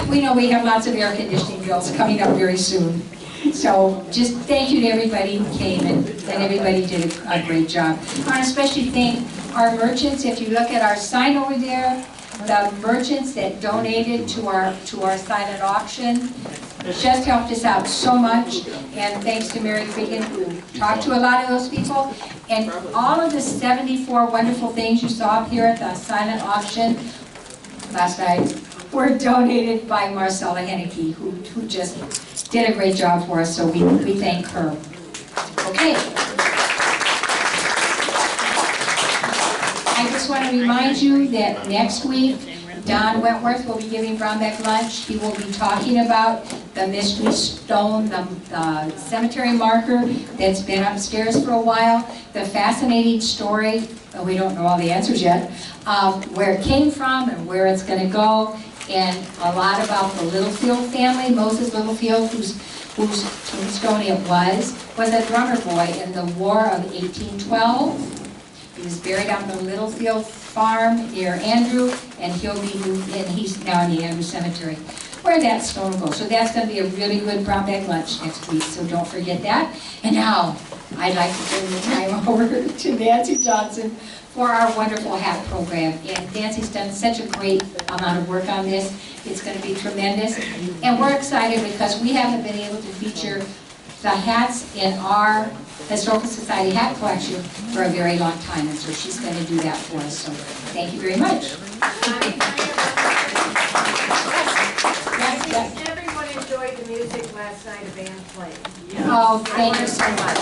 we know we have lots of air conditioning bills coming up very soon. So just thank you to everybody who came, and everybody did a great job. I want to especially thank our merchants. If you look at our sign over there, the merchants that donated to our silent auction just helped us out so much. And thanks to Mary Regan, who talked to a lot of those people. And all of the 74 wonderful things you saw up here at the silent auction last night were donated by Marcella Henneke, who just did a great job for us, so we thank her. Okay. I just want to remind you that next week, Don Wentworth will be giving Brownback lunch. He will be talking about the mystery stone, the cemetery marker that's been upstairs for a while, the fascinating story, we don't know all the answers yet, where it came from and where it's going to go, and a lot about the Littlefield family. Moses Littlefield, whose tombstone it was a drummer boy in the War of 1812. He was buried on the Littlefield farm near Andrew, and he's now in the Andrew Cemetery, where that stone will go. So that's going to be a really good Brownback lunch next week, so don't forget that. And now, I'd like to turn the time over to Nancy Johnson for our wonderful hat program. And Nancy's done such a great amount of work on this. It's going to be tremendous. And we're excited because we haven't been able to feature the hats in our Historical Society hat collection for a very long time. And so she's going to do that for us. So thank you very much. Everyone enjoyed the music last night, a band played. Oh, thank you so much.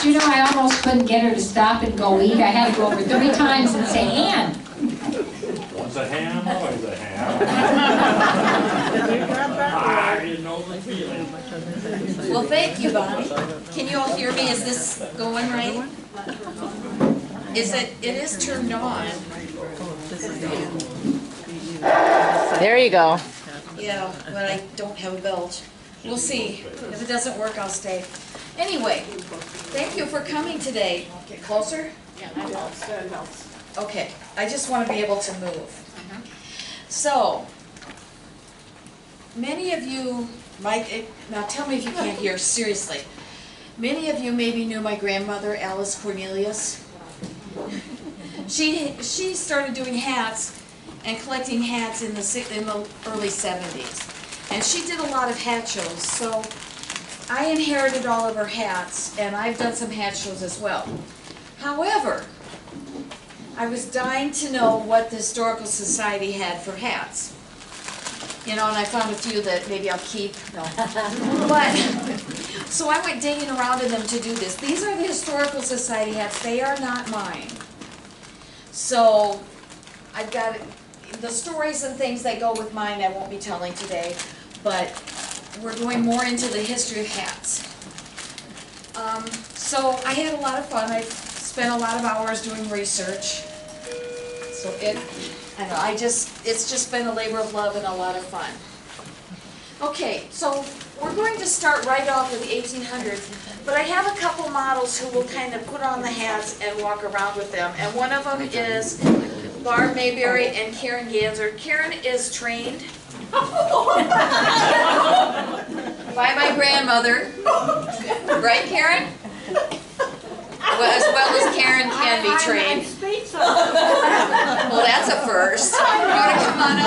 Do you know, I almost couldn't get her to stop and go eat. I had to go over 3 times and say, Ann. Once a ham, always a ham. I know the feeling. Well, thank you, Bonnie. Can you all hear me? Is this going right? It is turned on. There you go. Yeah, but I don't have a belt. We'll see. If it doesn't work, I'll stay. Anyway, thank you for coming today. Get closer? Yeah, that helps, that helps. Okay, I just want to be able to move. So, many of you might, now tell me if you can't hear, seriously. Many of you maybe knew my grandmother, Alice Cornelius. She started doing hats and collecting hats in the early 70s. And she did a lot of hat shows, so I inherited all of her hats, and I've done some hat shows as well. However, I was dying to know what the Historical Society had for hats. You know, and I found a few that maybe I'll keep. No. But, so I went digging around in them to do this. These are the Historical Society hats. They are not mine. So, I've got the stories and things that go with mine I won't be telling today, but we're going more into the history of hats. So I had a lot of fun. I spent a lot of hours doing research. So it's just been a labor of love and a lot of fun. Okay, so we're going to start right off with the 1800s, but I have a couple models who will kind of put on the hats and walk around with them, and one of them is Barb Mayberry and Karen Ganser. Karen is trained by my grandmother, right, Karen? Well, as well as Karen can be trained. Well, that's a first. You want to come on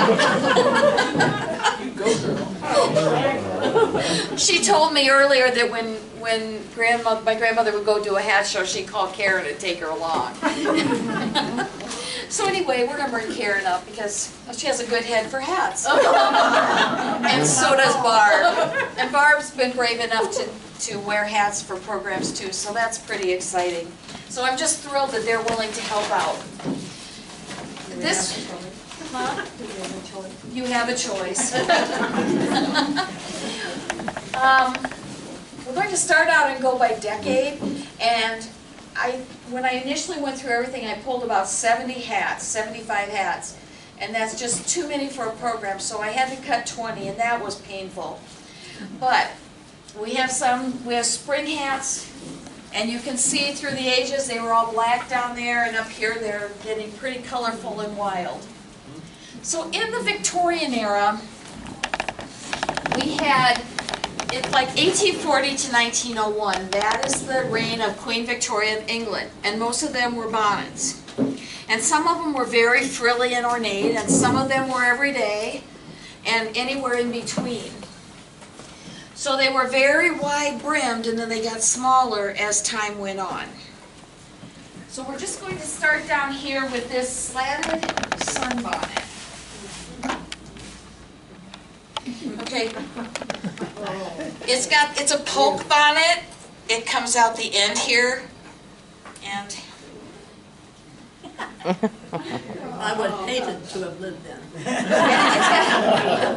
up? She told me earlier that when my grandmother would go do a hat show, she'd call Karen and take her along. So anyway, we're going to bring Karen up because she has a good head for hats. And so does Barb. And Barb's been brave enough to wear hats for programs too, so that's pretty exciting. So I'm just thrilled that they're willing to help out. This, huh? You have a choice. We're going to start out and go by decade, and when I initially went through everything, I pulled about 70 hats, 75 hats, and that's just too many for a program, so I had to cut 20, and that was painful. But we have spring hats, and you can see through the ages, they were all black down there, and up here they're getting pretty colorful and wild. So in the Victorian era, had, it's like 1840 to 1901. That is the reign of Queen Victoria of England, and most of them were bonnets. And some of them were very frilly and ornate, and some of them were everyday, and anywhere in between. So they were very wide brimmed, and then they got smaller as time went on. So we're just going to start down here with this slatted sunbonnet. Okay. It's a poke bonnet. It comes out the end here, and I would hate it to have lived then.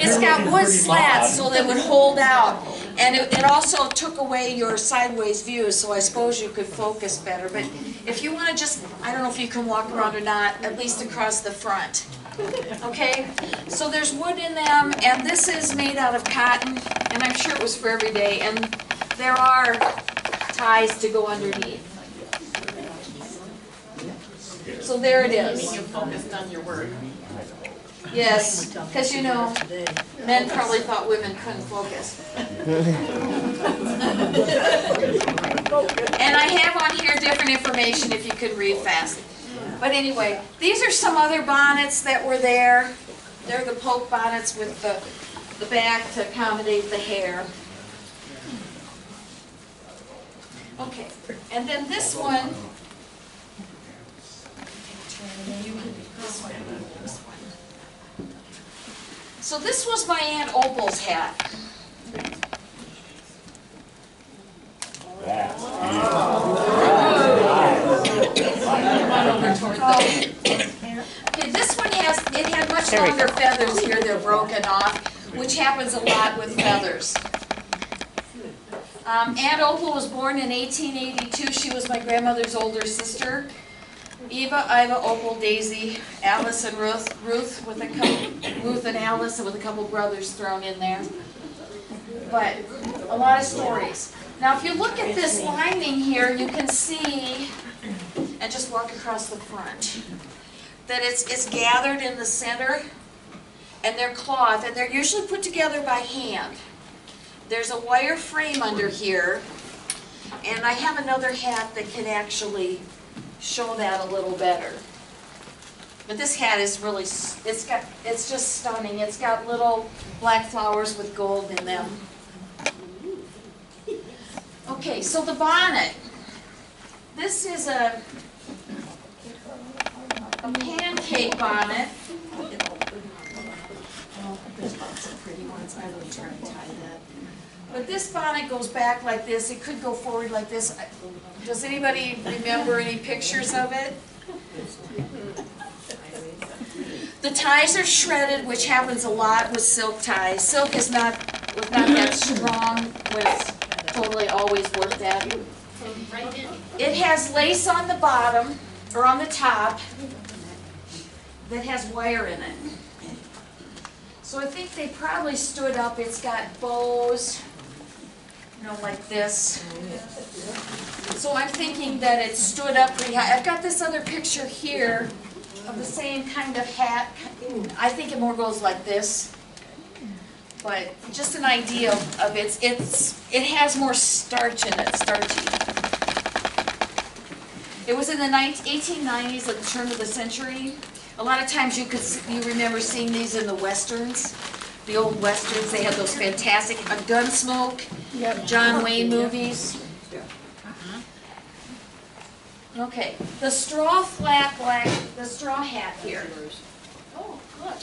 it's got wood slats so they would hold out, and it also took away your sideways view, so I suppose you could focus better. But if you want to just, I don't know if you can walk around or not, at least across the front. Okay, so there's wood in them, and this is made out of cotton, and I'm sure it was for every day, and there are ties to go underneath. So there it is. You focused on your work. Yes, because you know, men probably thought women couldn't focus. And I have on here different information if you could read fast. But anyway, these are some other bonnets that were there. They're the poke bonnets with the back to accommodate the hair. Okay, and then this one. So this was my Aunt Opal's hat. Okay, this one had much longer feathers here. They're broken off, which happens a lot with feathers. Aunt Opal was born in 1882. She was my grandmother's older sister. Eva, Iva, Opal, Daisy, Alice, and Ruth with a couple, Ruth and Alice with a couple brothers thrown in there. But a lot of stories. Now, if you look at this lining here, you can see, and just walk across the front, that it's gathered in the center, and they're cloth, and they're usually put together by hand. There's a wire frame under here, and I have another hat that can actually show that a little better. But this hat is really, it's just stunning. It's got little black flowers with gold in them. Okay, so the bonnet. This is a pancake bonnet. Oh, there's lots of pretty ones. I would try and tie that. But this bonnet goes back like this. It could go forward like this. Does anybody remember any pictures of it? The ties are shredded, which happens a lot with silk ties. Silk was not that strong when it's totally always worked at. It has lace on the bottom, or on the top, that has wire in it. So I think they probably stood up. It's got bows, you know, like this. So I'm thinking that it stood up pretty high. I've got this other picture here of the same kind of hat. I think it more goes like this. But just an idea of it. It has more starch in it, starchy. It was in the 1890s, at the turn of the century. A lot of times you remember seeing these in the westerns, the old westerns. They had those fantastic Gunsmoke, John Wayne movies. Okay, the straw flat black, the straw hat here. Oh, look.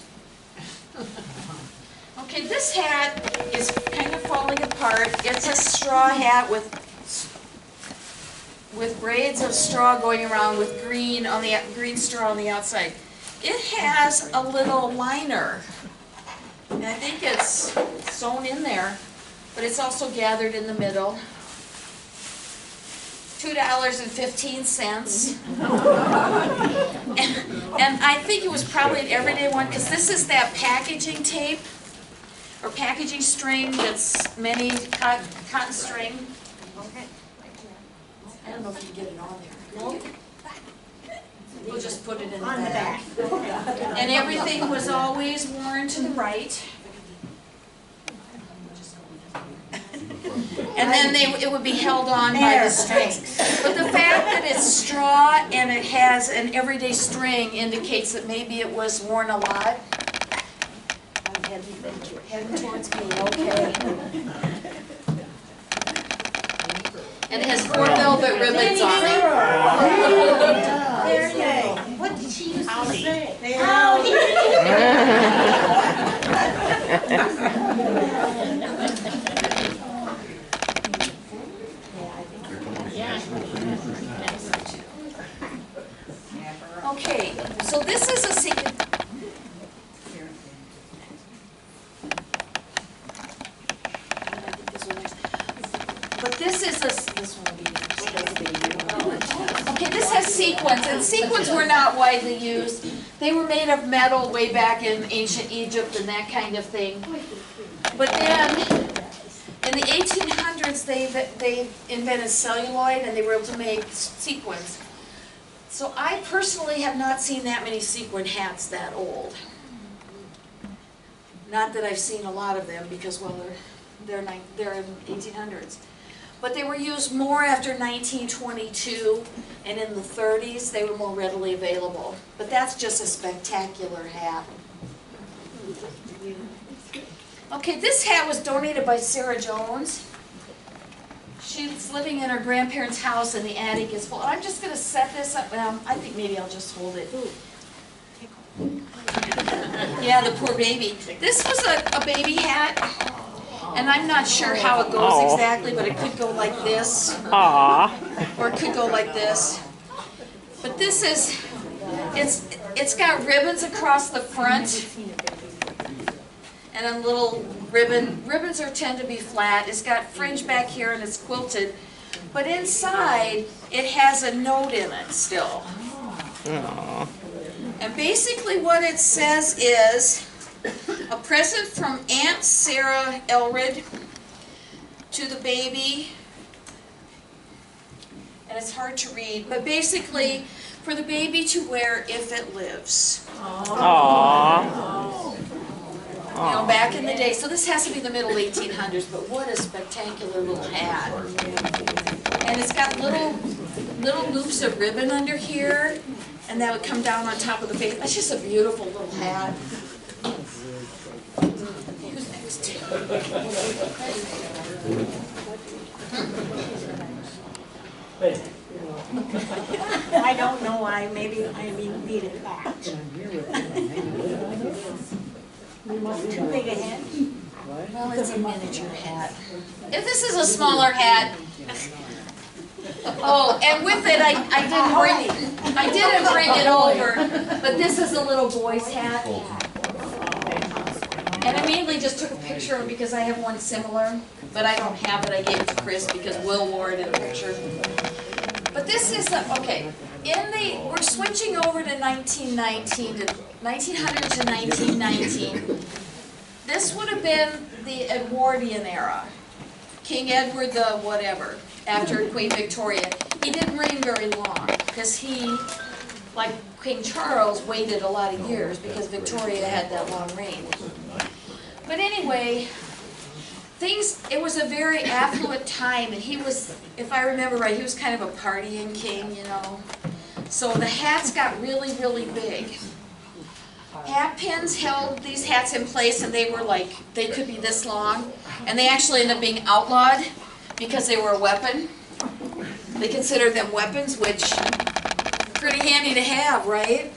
Okay, this hat is kind of falling apart. It's a straw hat with braids of straw going around with green straw on the outside. It has a little liner, and I think it's sewn in there, but it's also gathered in the middle. $2.15. And I think it was probably an everyday one, because this is that packaging tape, or packaging string that's many cotton string. Okay. I don't know if you can get it on there. We'll just put it in the back. And everything was always worn to the right. Just And then it would be held on by the strings. But the fact that it's straw and it has an everyday string indicates that maybe it was worn a lot. I'm heading towards me, okay. And it has 4 velvet ribbons on it. There you go. What did she used to say? Okay, so this is a secret. But this is this one will be okay, this has sequins, and sequins were not widely used. They were made of metal way back in ancient Egypt and that kind of thing. But then, in the 1800s, they invented celluloid and they were able to make sequins. So I personally have not seen that many sequin hats that old. Not that I've seen a lot of them because, well, they're in 1800s. But they were used more after 1922, and in the 30s they were more readily available. But that's just a spectacular hat. Okay, this hat was donated by Sarah Jones. She's living in her grandparents' house and the attic is full. I'm just going to set this up. Well, I think maybe I'll just hold it. Yeah, the poor baby. This was a baby hat, and I'm not sure how it goes exactly, but it could go like this. Aww. Or it could go like this. But this is, it's got ribbons across the front. And a little ribbon. Ribbons tend to be flat. It's got fringe back here and it's quilted. But inside, it has a note in it still. Aww. And basically what it says is, a present from Aunt Sarah Elred to the baby. And it's hard to read, but basically, for the baby to wear if it lives. Aww. You know, back in the day. So this has to be the middle 1800s, but what a spectacular little hat. And it's got little loops of ribbon under here, and that would come down on top of the face. That's just a beautiful little hat. Who's next? I don't know why, maybe I beat it back. Too big a head. Well, it's a miniature hat. If this is a smaller hat, oh, and with it, I didn't bring it over, but this is a little boy's hat. And I mainly just took a picture of it because I have one similar, but I don't have it. I gave it to Chris because Will wore it in a picture. But this is okay. We're switching over to 1900 to 1919. This would have been the Edwardian era. King Edward the whatever, after Queen Victoria. He didn't reign very long because he, like King Charles, waited a lot of years because Victoria had that long reign. But anyway, it was a very affluent time, and he was, if I remember right, he was kind of a partying king, you know. So the hats got really, really big. Hat pins held these hats in place, and they were like, they could be this long, and they actually ended up being outlawed because they were a weapon. They considered them weapons, which pretty handy to have, right?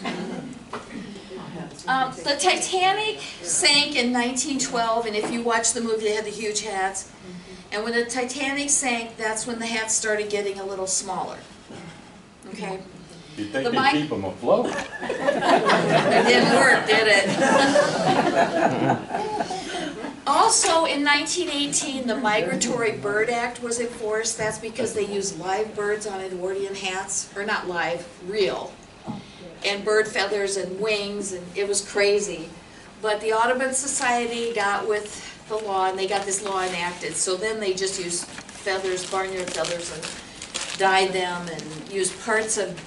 The Titanic sank in 1912, and if you watch the movie, they had the huge hats. And when the Titanic sank, that's when the hats started getting a little smaller. Okay? You think they keep them afloat? It didn't work, did it? Also, in 1918, the Migratory Bird Act was enforced. That's because they used live birds on Edwardian hats. Or not live, real. And bird feathers and wings, and it was crazy. But the Audubon Society got with the law, and they got this law enacted. So then they just used feathers, barnyard feathers, and dyed them, and used parts of,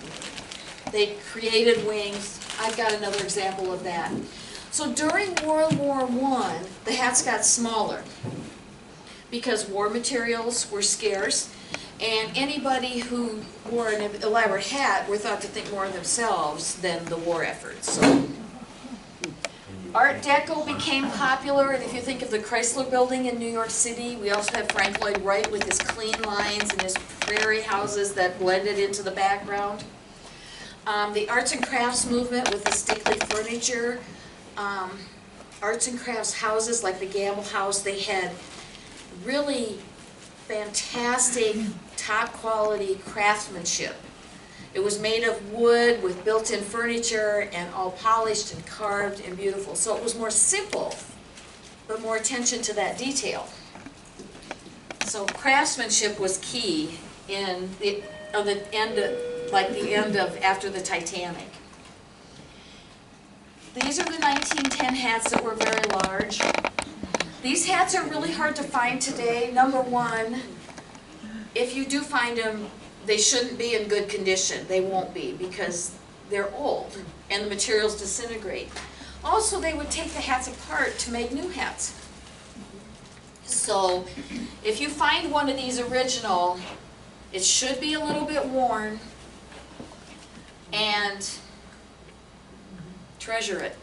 they created wings. I've got another example of that. So during World War I, the hats got smaller. because war materials were scarce, and anybody who wore an elaborate hat were thought to think more of themselves than the war effort. So Art Deco became popular, and if you think of the Chrysler Building in New York City, we also have Frank Lloyd Wright with his clean lines and his prairie houses that blended into the background. The arts and crafts movement with the Stickley furniture, arts and crafts houses like the Gamble House, they had really fantastic, top quality craftsmanship. It was made of wood with built-in furniture and all polished and carved and beautiful. So it was more simple, but more attention to that detail. So craftsmanship was key in the end of after the Titanic. These are the 1910 hats that were very large. These hats are really hard to find today. Number one, if you do find them, they shouldn't be in good condition. They won't be because they're old and the materials disintegrate. Also, they would take the hats apart to make new hats. So if you find one of these original, it should be a little bit worn, and treasure it,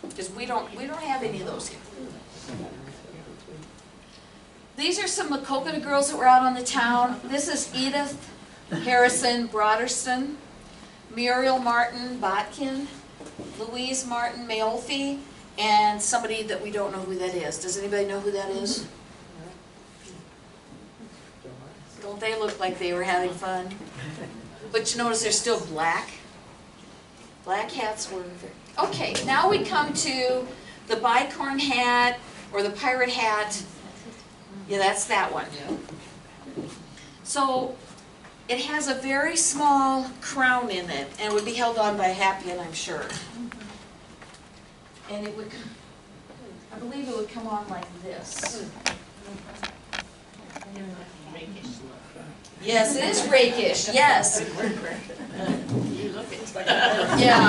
because we don't have any of those here. These are some Maquoketa girls that were out on the town. This is Edith Harrison Broderston, Muriel Martin Botkin, Louise Martin Mayolfi, and somebody that we don't know who that is. Does anybody know who that is? Don't they look like they were having fun? But you notice they're still black. Black hats were... Okay, now we come to the bicorn hat or the pirate hat. Yeah, that's that one. So it has a very small crown in it, and it would be held on by a hat pin, I'm sure. And it would, I believe it would come on like this. Yes, it is rakish, yes. Yeah.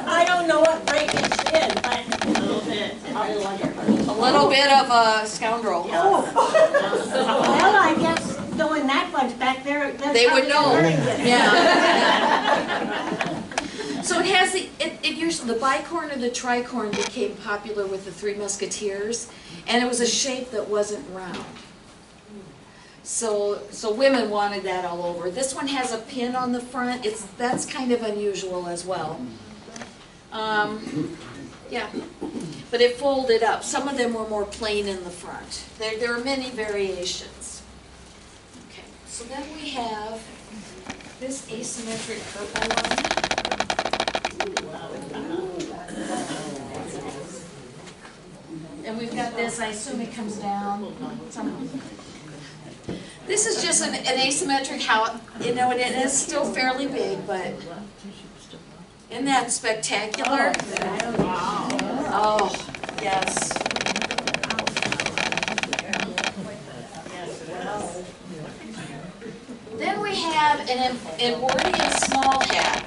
I don't know what rakish is, but a little bit. A little bit of a scoundrel. Oh. Well, I guess knowing that bunch back there, They would know. Yeah. So it has it usually, the bicorn or the tricorn became popular with the Three Musketeers, and it was a shape that wasn't round. So women wanted that all over. This one has a pin on the front. That's kind of unusual as well. Yeah, but it folded up. Some of them were more plain in the front. There are many variations. Okay, so then we have this asymmetric purple one. And we've got this, I assume it comes down. This is just an asymmetric hat. You know, it is still fairly big, but isn't that spectacular? Oh, yes. Then we have an Edwardian small hat.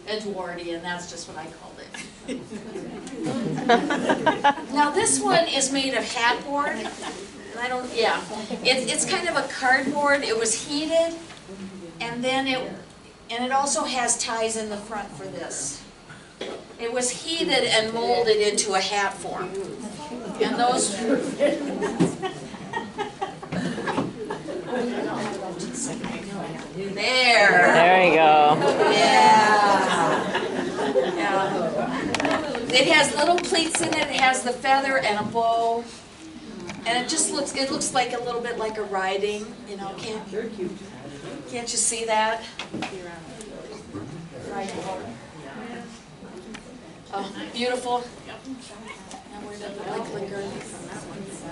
Edwardian, that's just what I called it. Now this one is made of hat board. And it's kind of a cardboard. It was heated, and then it also has ties in the front for this. It was heated and molded into a hat form. And those... There you go. Yeah. It has little pleats in it. It has the feather and a bow. And it just looks like a little bit like a riding, you know, can't you see that? Oh, beautiful. Now where did the clicker?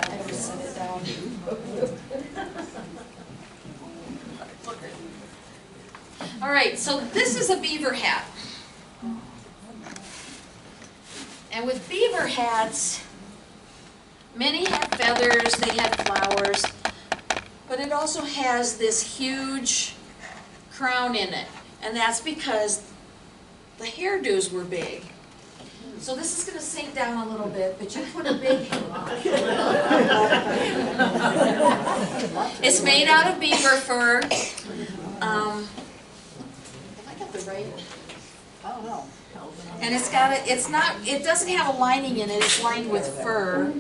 I never set it down. All right, so this is a beaver hat. And with beaver hats, many have feathers, they have flowers, but it also has this huge crown in it. And that's because the hairdos were big. So this is gonna sink down a little bit, but you put a big, it's made out of beaver fur. Have I got the right? I don't know. And it's got a, it's not, it doesn't have a lining in it, it's lined with fur.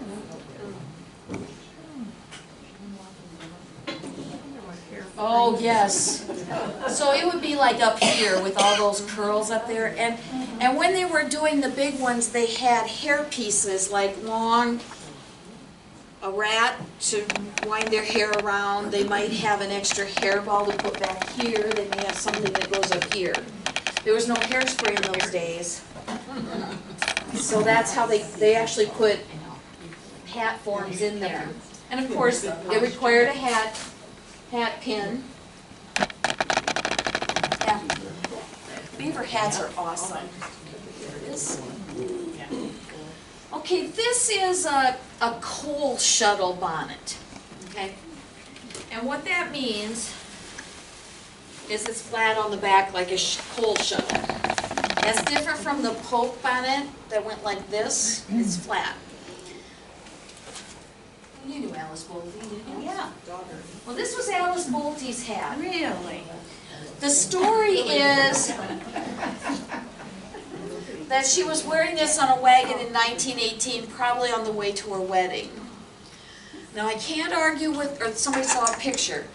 Oh, yes. So it would be like up here with all those curls up there. And when they were doing the big ones, they had hair pieces, like long, a rat to wind their hair around. They might have an extra hairball to put back here. They may have something that goes up here. There was no hairspray in those days. So that's how they actually put hat forms in there. And of course, it required a hat pin. Yeah. Beaver hats are awesome. There it is. Okay, this is a coal shuttle bonnet. Okay? And what that means is it's flat on the back like a coal shuttle. That's different from the poke bonnet that went like this. It's flat. You knew Alice Bolte, didn't you? Yeah. Well, this was Alice Bolte's hat. Really? The story is that she was wearing this on a wagon in 1918, probably on the way to her wedding. Now, I can't argue with, or somebody saw a picture.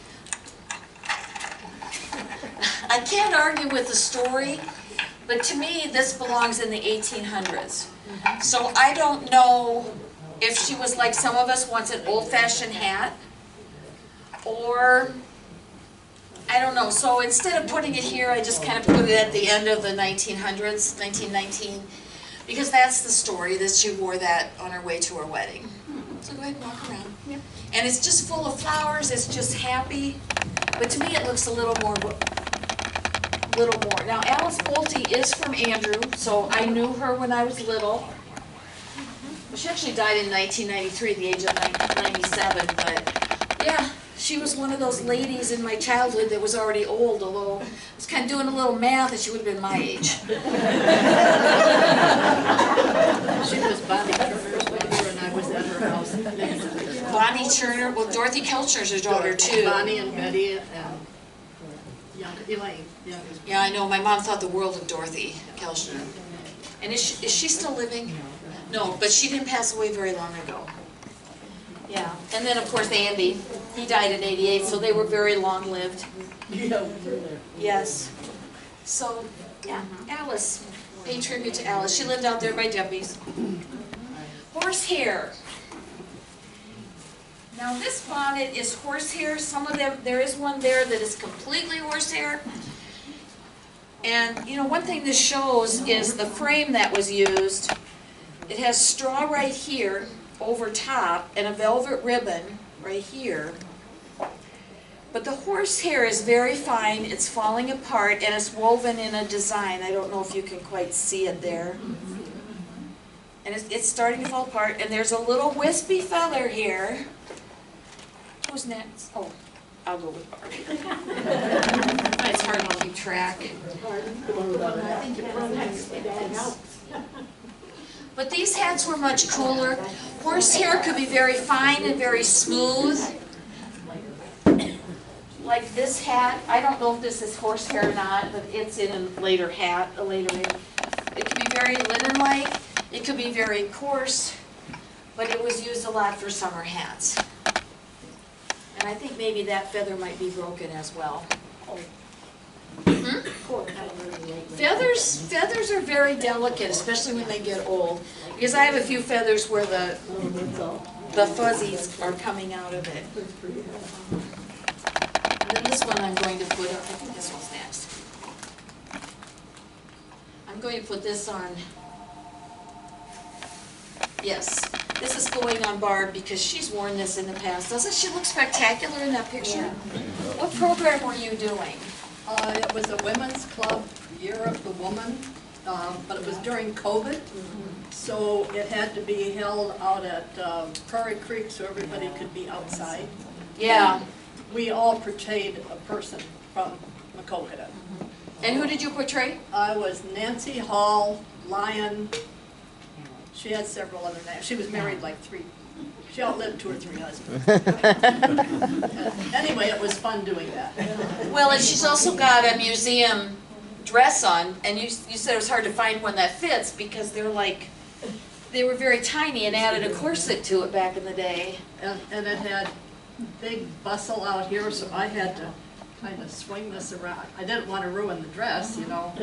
I can't argue with the story, but to me, this belongs in the 1800s. So I don't know if she was like some of us, wants an old-fashioned hat, or I don't know. So instead of putting it here, I just kind of put it at the end of the 1900s, 1919, because that's the story, that she wore that on her way to her wedding. So go ahead and walk around. Yep. And it's just full of flowers, it's just happy, but to me it looks a little more. Now Alice Bolte is from Andrew, so I knew her when I was little. Well, she actually died in 1993 at the age of 97, but yeah, she was one of those ladies in my childhood that was already old, although I was kind of doing a little math and she would have been my age. She was Bonnie Turner's mother, and I was at her house. Bonnie Turner, well, Dorothy Kelchner's her daughter too. Bonnie and Betty and Elaine. Yeah, I know, my mom thought the world of Dorothy Kelchner. And is she still living? No, but she didn't pass away very long ago. Yeah, and then of course Andy, he died in '88, so they were very long-lived. Yes. So, yeah, Alice, paying tribute to Alice. She lived out there by Debbie's. Horsehair. Now this bonnet is horsehair. Some of them, there is one there that is completely horsehair. And you know, one thing this shows is the frame that was used. It has straw right here over top and a velvet ribbon right here. But the horsehair is very fine, it's falling apart, and it's woven in a design. I don't know if you can quite see it there. And it's starting to fall apart, and there's a little wispy feather here. Who's next? Oh, I'll go with Barbie. It's hard to keep track. But these hats were much cooler. Horsehair could be very fine and very smooth. Like this hat, I don't know if this is horsehair or not, but it's in a later hat, It could be very linen-like, it could be very coarse, but it was used a lot for summer hats. And I think maybe that feather might be broken as well. Feathers are very delicate, especially when they get old. Because I have a few feathers where the fuzzies are coming out of it. And then this one I'm going to put, I think this one's next. I'm going to put this on, yes, this is going on Barb because she's worn this in the past. Doesn't she look spectacular in that picture? What program were you doing? It was a women's club, Year of the Woman, but it was during COVID, so it had to be held out at Prairie Creek so everybody could be outside. Yeah. We all portrayed a person from Maquoketa. And who did you portray? I was Nancy Hall, Lion, She had several other names. She was married like three. She outlived 2 or 3 husbands. Anyway, it was fun doing that. Well, and she's also got a museum dress on, and you said it was hard to find one that fits because they were very tiny and added a corset to it back in the day. And it had big bustle out here, so I had to kind of swing this around. I didn't want to ruin the dress, you know,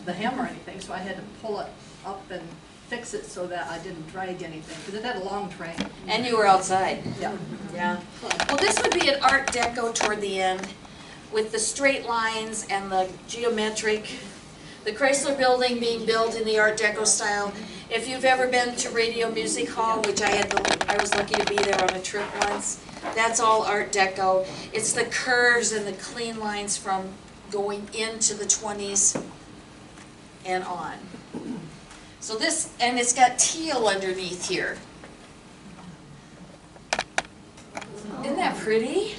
the hem or anything, so I had to pull it up and fix it so that I didn't drag anything, because it had a long train. And you were outside. Yeah. Yeah. Well, this would be an Art Deco toward the end, with the straight lines and the geometric. The Chrysler Building being built in the Art Deco style. If you've ever been to Radio Music Hall, which I was lucky to be there on a trip once, that's all Art Deco. It's the curves and the clean lines from going into the 20s and on. So this, and it's got teal underneath here. Isn't that pretty?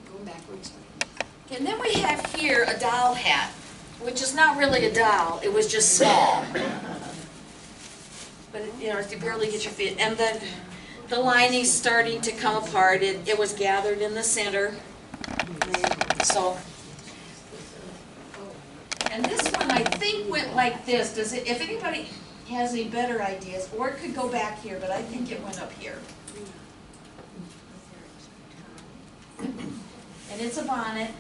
Go backwards. And then we have here a doll hat, which is not really a doll, it was just small. But, you know, you barely get your feet. And then the lining's starting to come apart. It was gathered in the center. So, and this one I think went like this. Does it? If anybody has any better ideas, or it could go back here, but I think it went up here. And it's a bonnet.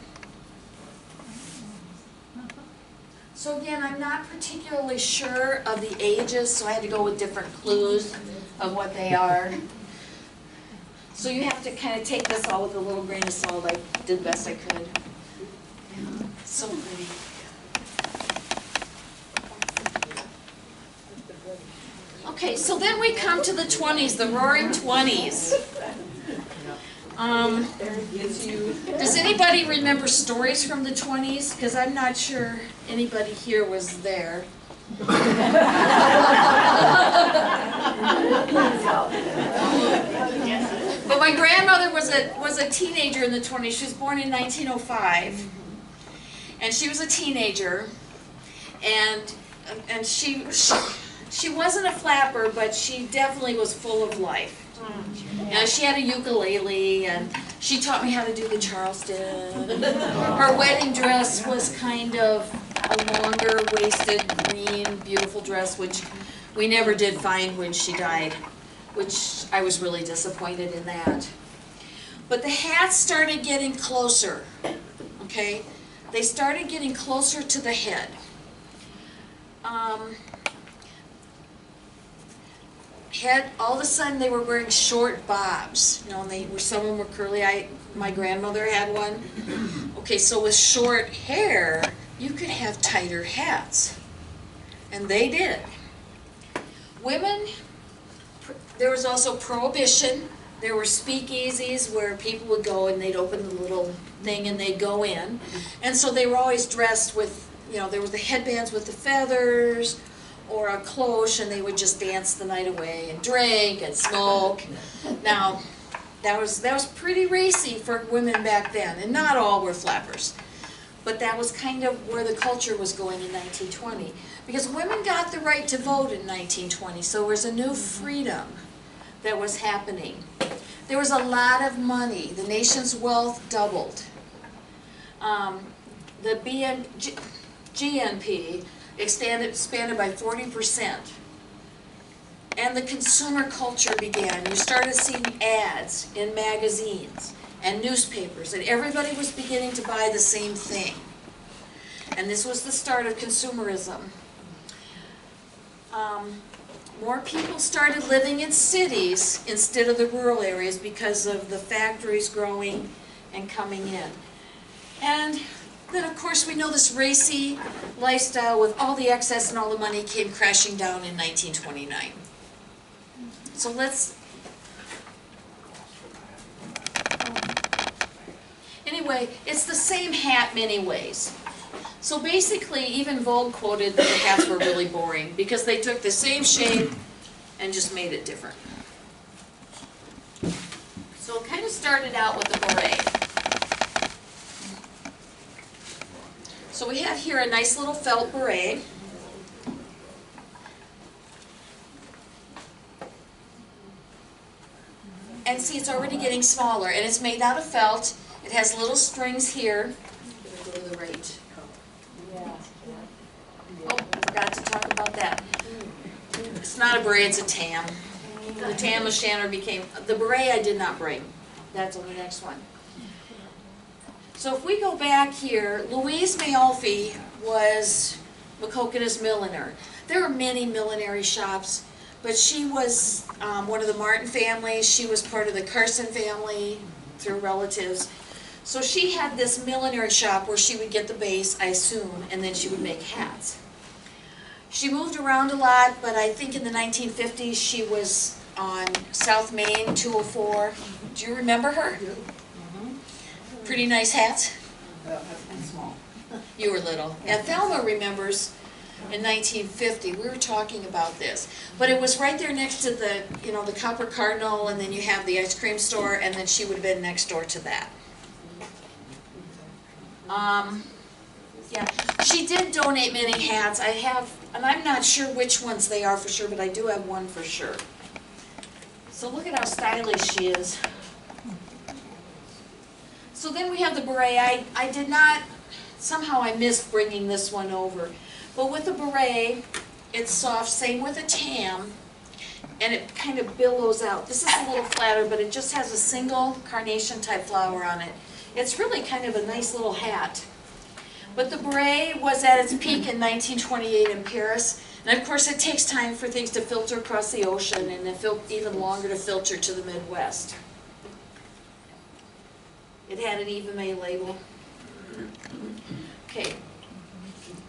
So again, I'm not particularly sure of the ages, so I had to go with different clues of what they are. So you have to kind of take this all with a little grain of salt. I did the best I could. Yeah, so pretty. Okay, so then we come to the 20s, the Roaring 20s. Does anybody remember stories from the 20s? Because I'm not sure anybody here was there. But my grandmother was a teenager in the 20s. She was born in 1905, and she was a teenager, and she wasn't a flapper, but she definitely was full of life. She had a ukulele, and she taught me how to do the Charleston. Her wedding dress was kind of a longer waisted green, beautiful dress, which we never did find when she died, which I was really disappointed in that. But the hats started getting closer, okay? They started getting closer to the head. All of a sudden they were wearing short bobs, you know, and some of them were curly. My grandmother had one. Okay, so with short hair, you could have tighter hats, and they did. Women, there was also prohibition. There were speakeasies where people would go and they'd open the little thing and they'd go in, and so they were always dressed with, you know, there was the headbands with the feathers, or a cloche, and they would just dance the night away and drink and smoke. Now, that was pretty racy for women back then, and not all were flappers. But that was kind of where the culture was going in 1920. Because women got the right to vote in 1920, so there was a new freedom that was happening. There was a lot of money. The nation's wealth doubled. The GNP expanded by 40%. And the consumer culture began. You started seeing ads in magazines and newspapers, and everybody was beginning to buy the same thing. And this was the start of consumerism. More people started living in cities instead of the rural areas because of the factories growing and coming in. And then, of course, we know this racy lifestyle with all the excess and all the money came crashing down in 1929. So anyway, it's the same hat many ways. So basically, even Vogue quoted that the hats were really boring because they took the same shape and just made it different. So it kind of started out with the beret. So we have here a nice little felt beret. And see, it's already getting smaller, and it's made out of felt. It has little strings here. Go to the right. Oh, forgot to talk about that. It's not a beret, it's a tam. The tam of Shanner became, the beret I did not bring. That's on the next one. So if we go back here, Louise Mayolfi was Maquoketa's milliner. There are many millinery shops, but she was one of the Martin families. She was part of the Carson family through relatives. So she had this millinery shop where she would get the base, I assume, and then she would make hats. She moved around a lot, but I think in the 1950s she was on South Main 204. Do you remember her? Pretty nice hats. You were little. And Thelma remembers in 1950, we were talking about this. But it was right there next to the, you know, the Copper Cardinal, and then you have the ice cream store, and then she would have been next door to that. Yeah, she did donate many hats. I have, and I'm not sure which ones they are for sure, but I do have one for sure. So look at how stylish she is. So then we have the beret. I did not, somehow I missed bringing this one over. But with the beret, it's soft, same with a tam, and it kind of billows out. This is a little flatter, but it just has a single carnation type flower on it. It's really kind of a nice little hat. But the beret was at its peak in 1928 in Paris. And of course it takes time for things to filter across the ocean, and even longer to filter to the Midwest. It had an Eva May label. Okay.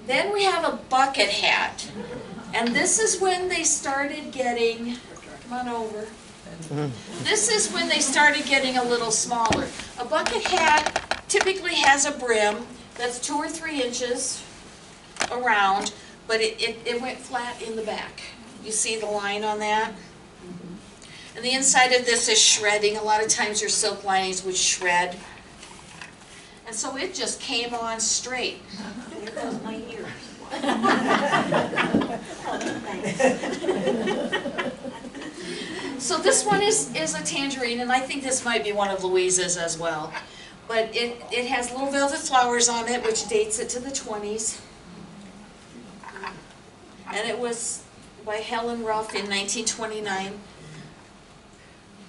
Then we have a bucket hat. And this is when they started getting, come on over. This is when they started getting a little smaller. A bucket hat typically has a brim that's 2 or 3 inches around, but it went flat in the back. You see the line on that? And the inside of this is shredding. A lot of times your silk linings would shred. And so it just came on straight. There goes my ear. So this one is a tangerine, and I think this might be one of Louise's as well. But it has little velvet flowers on it, which dates it to the 20s. And it was by Helen Ruff in 1929.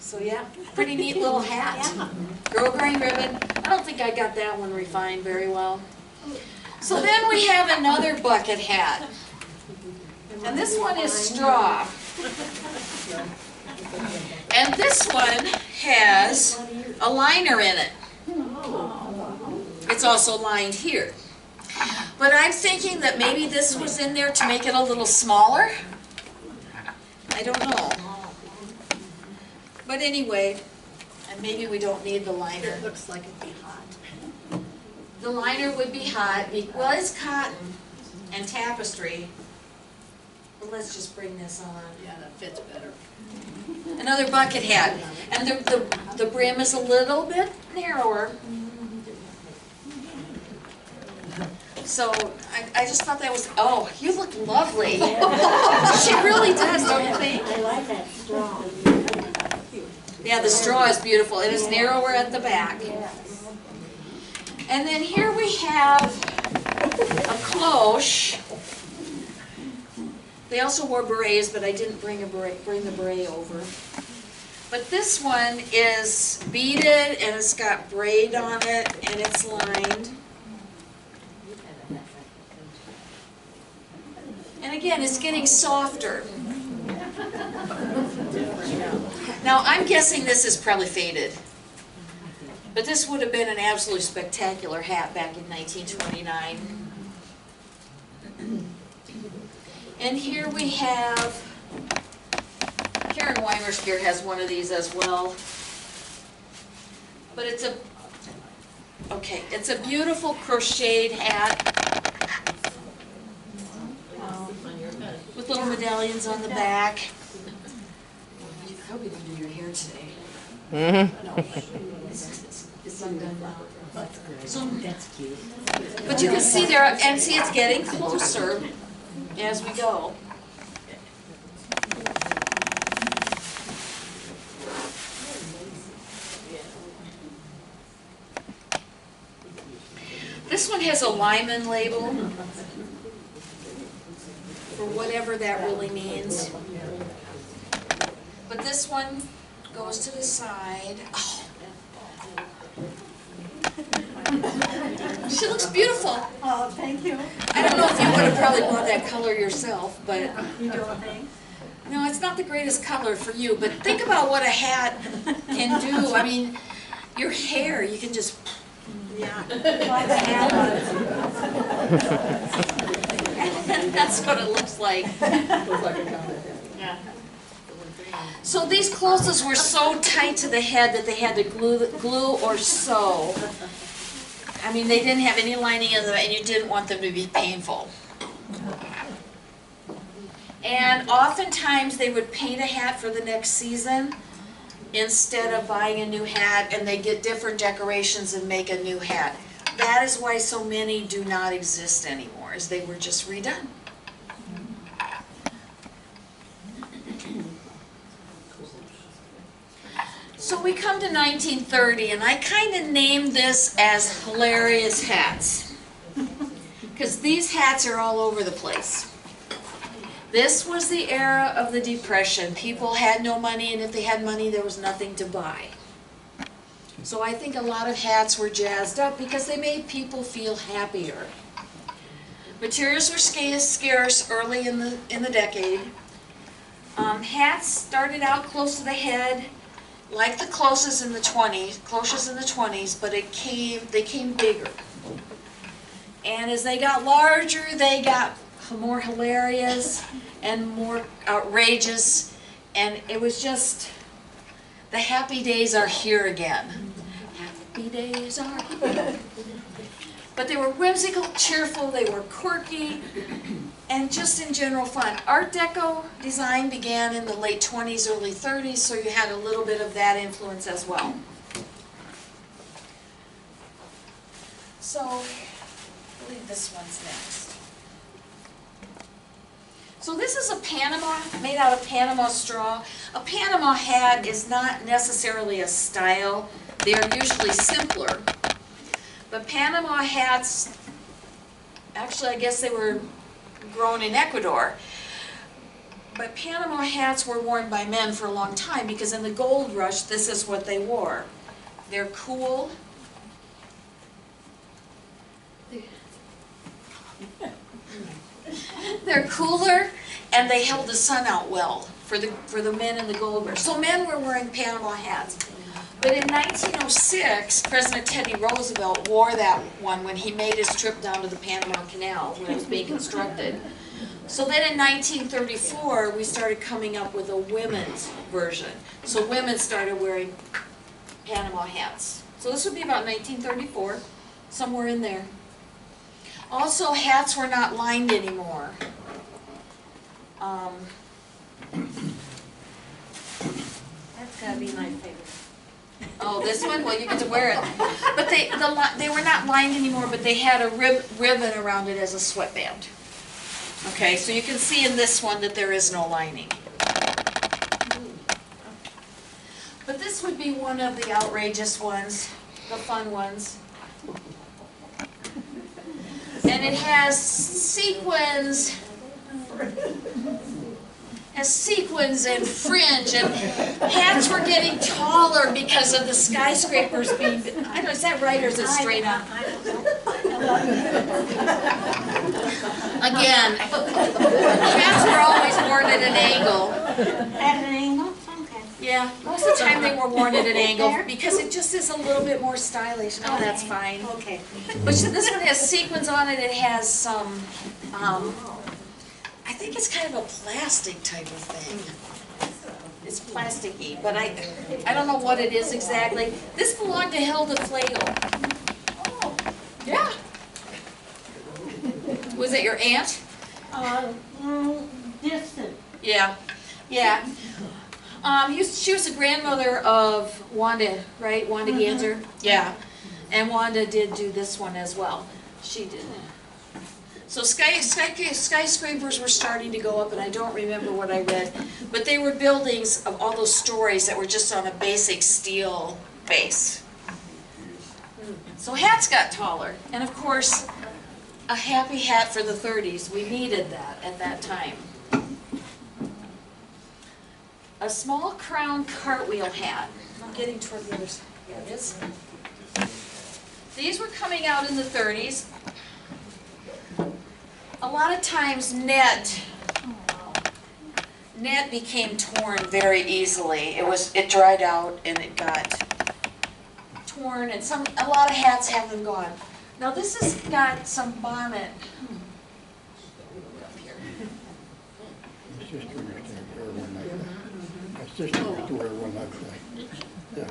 So yeah, pretty neat little hat. Girl green ribbon. I don't think I got that one refined very well. So then we have another bucket hat. And this one is straw. And this one has a liner in it. It's also lined here. But I'm thinking that maybe this was in there to make it a little smaller. I don't know. But anyway, and maybe we don't need the liner. It looks like it'd be hot. The liner would be hot. Well, it's cotton and tapestry. But let's just bring this on. Yeah, that fits better. Another bucket hat. And the brim is a little bit narrower. So I just thought that was, oh, you look lovely. She really does, don't you think? I like that straw. Yeah, the straw is beautiful. It is narrower at the back. Yes. And then here we have a cloche. They also wore berets, but I didn't bring the beret over. But this one is beaded, and it's got braid on it, and it's lined. And again, it's getting softer. Now, I'm guessing this is probably faded. But this would have been an absolutely spectacular hat back in 1929. And here we have, Karen Weimerskier has one of these as well. But it's a beautiful crocheted hat with little medallions on the back. I hope you didn't do your hair today. It's is undone now. So, but you can see there, and see it's getting closer as we go. This one has a Lyman label, for whatever that really means. But this one goes to the side. Oh. She looks beautiful. Oh, thank you. I don't know if you would have probably bought that color yourself, but You don't think? no, it's not the greatest color for you. But think about what a hat can do. I mean, your hair, you can just... Yeah. Like a hat on. That's what it looks like. Yeah. So these clothes were so tight to the head that they had to glue or sew. I mean, they didn't have any lining in them, and you didn't want them to be painful. And oftentimes they would paint a hat for the next season instead of buying a new hat, and they get different decorations and make a new hat. That is why so many do not exist anymore, is they were just redone. So we come to 1930, and I kind of named this as hilarious hats, because these hats are all over the place. This was the era of the Depression. People had no money, and if they had money, there was nothing to buy. So I think a lot of hats were jazzed up because they made people feel happier. Materials were scarce early in the decade. Hats started out close to the head, like the closes in the 20s, but they came bigger. And as they got larger, they got more hilarious and more outrageous, and it was just, the happy days are here again. Happy days are here. But they were whimsical, cheerful, they were quirky, and just in general fun. Art Deco design began in the late 20s, early 30s, so you had a little bit of that influence as well. So, I believe this one's next. So this is a Panama, made out of Panama straw. A Panama hat is not necessarily a style. They are usually simpler. But Panama hats, actually I guess they were grown in Ecuador. But Panama hats were worn by men for a long time because in the gold rush, this is what they wore. They're cool. They're cooler, and they held the sun out well for the men in the gold rush. So men were wearing Panama hats. But in 1906, President Teddy Roosevelt wore that one when he made his trip down to the Panama Canal when it was being constructed. So then in 1934, we started coming up with a women's version. So women started wearing Panama hats. So this would be about 1934, somewhere in there. Also, hats were not lined anymore. That's gotta be my favorite. Oh, this one? Well, you get to wear it. But they were not lined anymore, but they had a ribbon around it as a sweatband. Okay, so you can see in this one that there is no lining. But this would be one of the outrageous ones, the fun ones. And it has sequins. And fringe, and hats were getting taller because of the skyscrapers being, I don't know, is that right or is it straight up? Again, hats were always worn at an angle. At an angle? Okay. Yeah, most of the time they were worn at an angle because it just is a little bit more stylish. Oh, that's fine. Okay. But this one has sequins on it, it has some, I think it's kind of a plastic type of thing. It's plasticky, but I don't know what it is exactly. This belonged to Hilda Flegel. Oh. Yeah. Was it your aunt? Distant. Yeah. Yeah. She was the grandmother of Wanda, right? Wanda Ganser? Yeah. And Wanda did do this one as well. She did. So skyscrapers were starting to go up, and I don't remember what I read, but they were buildings of all those stories that were just on a basic steel base. So hats got taller, and of course, a happy hat for the 30s. We needed that at that time. A small crown cartwheel hat. I'm getting toward the other side. Yeah, it is. These were coming out in the 30s. A lot of times net became torn very easily. It dried out and it got torn, and a lot of hats have them gone. Now this has got some bonnet. My sister used to wear one like that. My sister used to wear one like that. Yeah.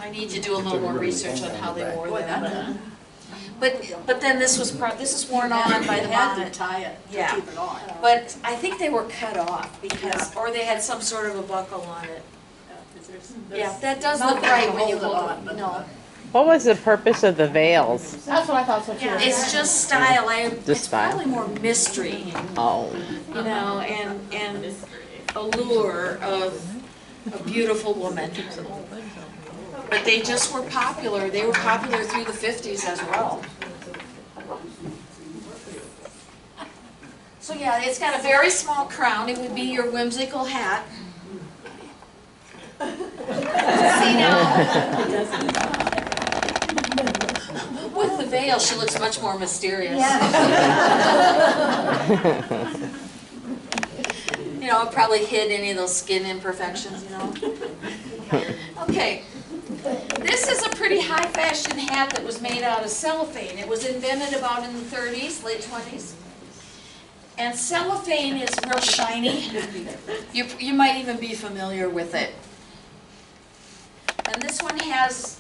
I need to do a little more research on how they wore them. But then this was worn on by the Had to bonnet. tie it Yeah. to keep it on. But I think they were cut off because, or they had some sort of a buckle on it. Yeah, 'cause there's Yeah, that does nothing look to right when you hold it hold on, it. but No, What was the purpose of the veils? That's what I thought so too. it's just style. It's style. probably more mystery, Oh. you know, and allure of a beautiful woman. But they just were popular. They were popular through the 50s as well. So yeah, it's got a very small crown. It would be your whimsical hat. See now, with the veil, she looks much more mysterious. You know, it probably hid any of those skin imperfections, you know. Okay, this is a pretty high fashion hat that was made out of cellophane. It was invented about in the 30s, late 20s. And cellophane is real shiny. You might even be familiar with it. And this one has,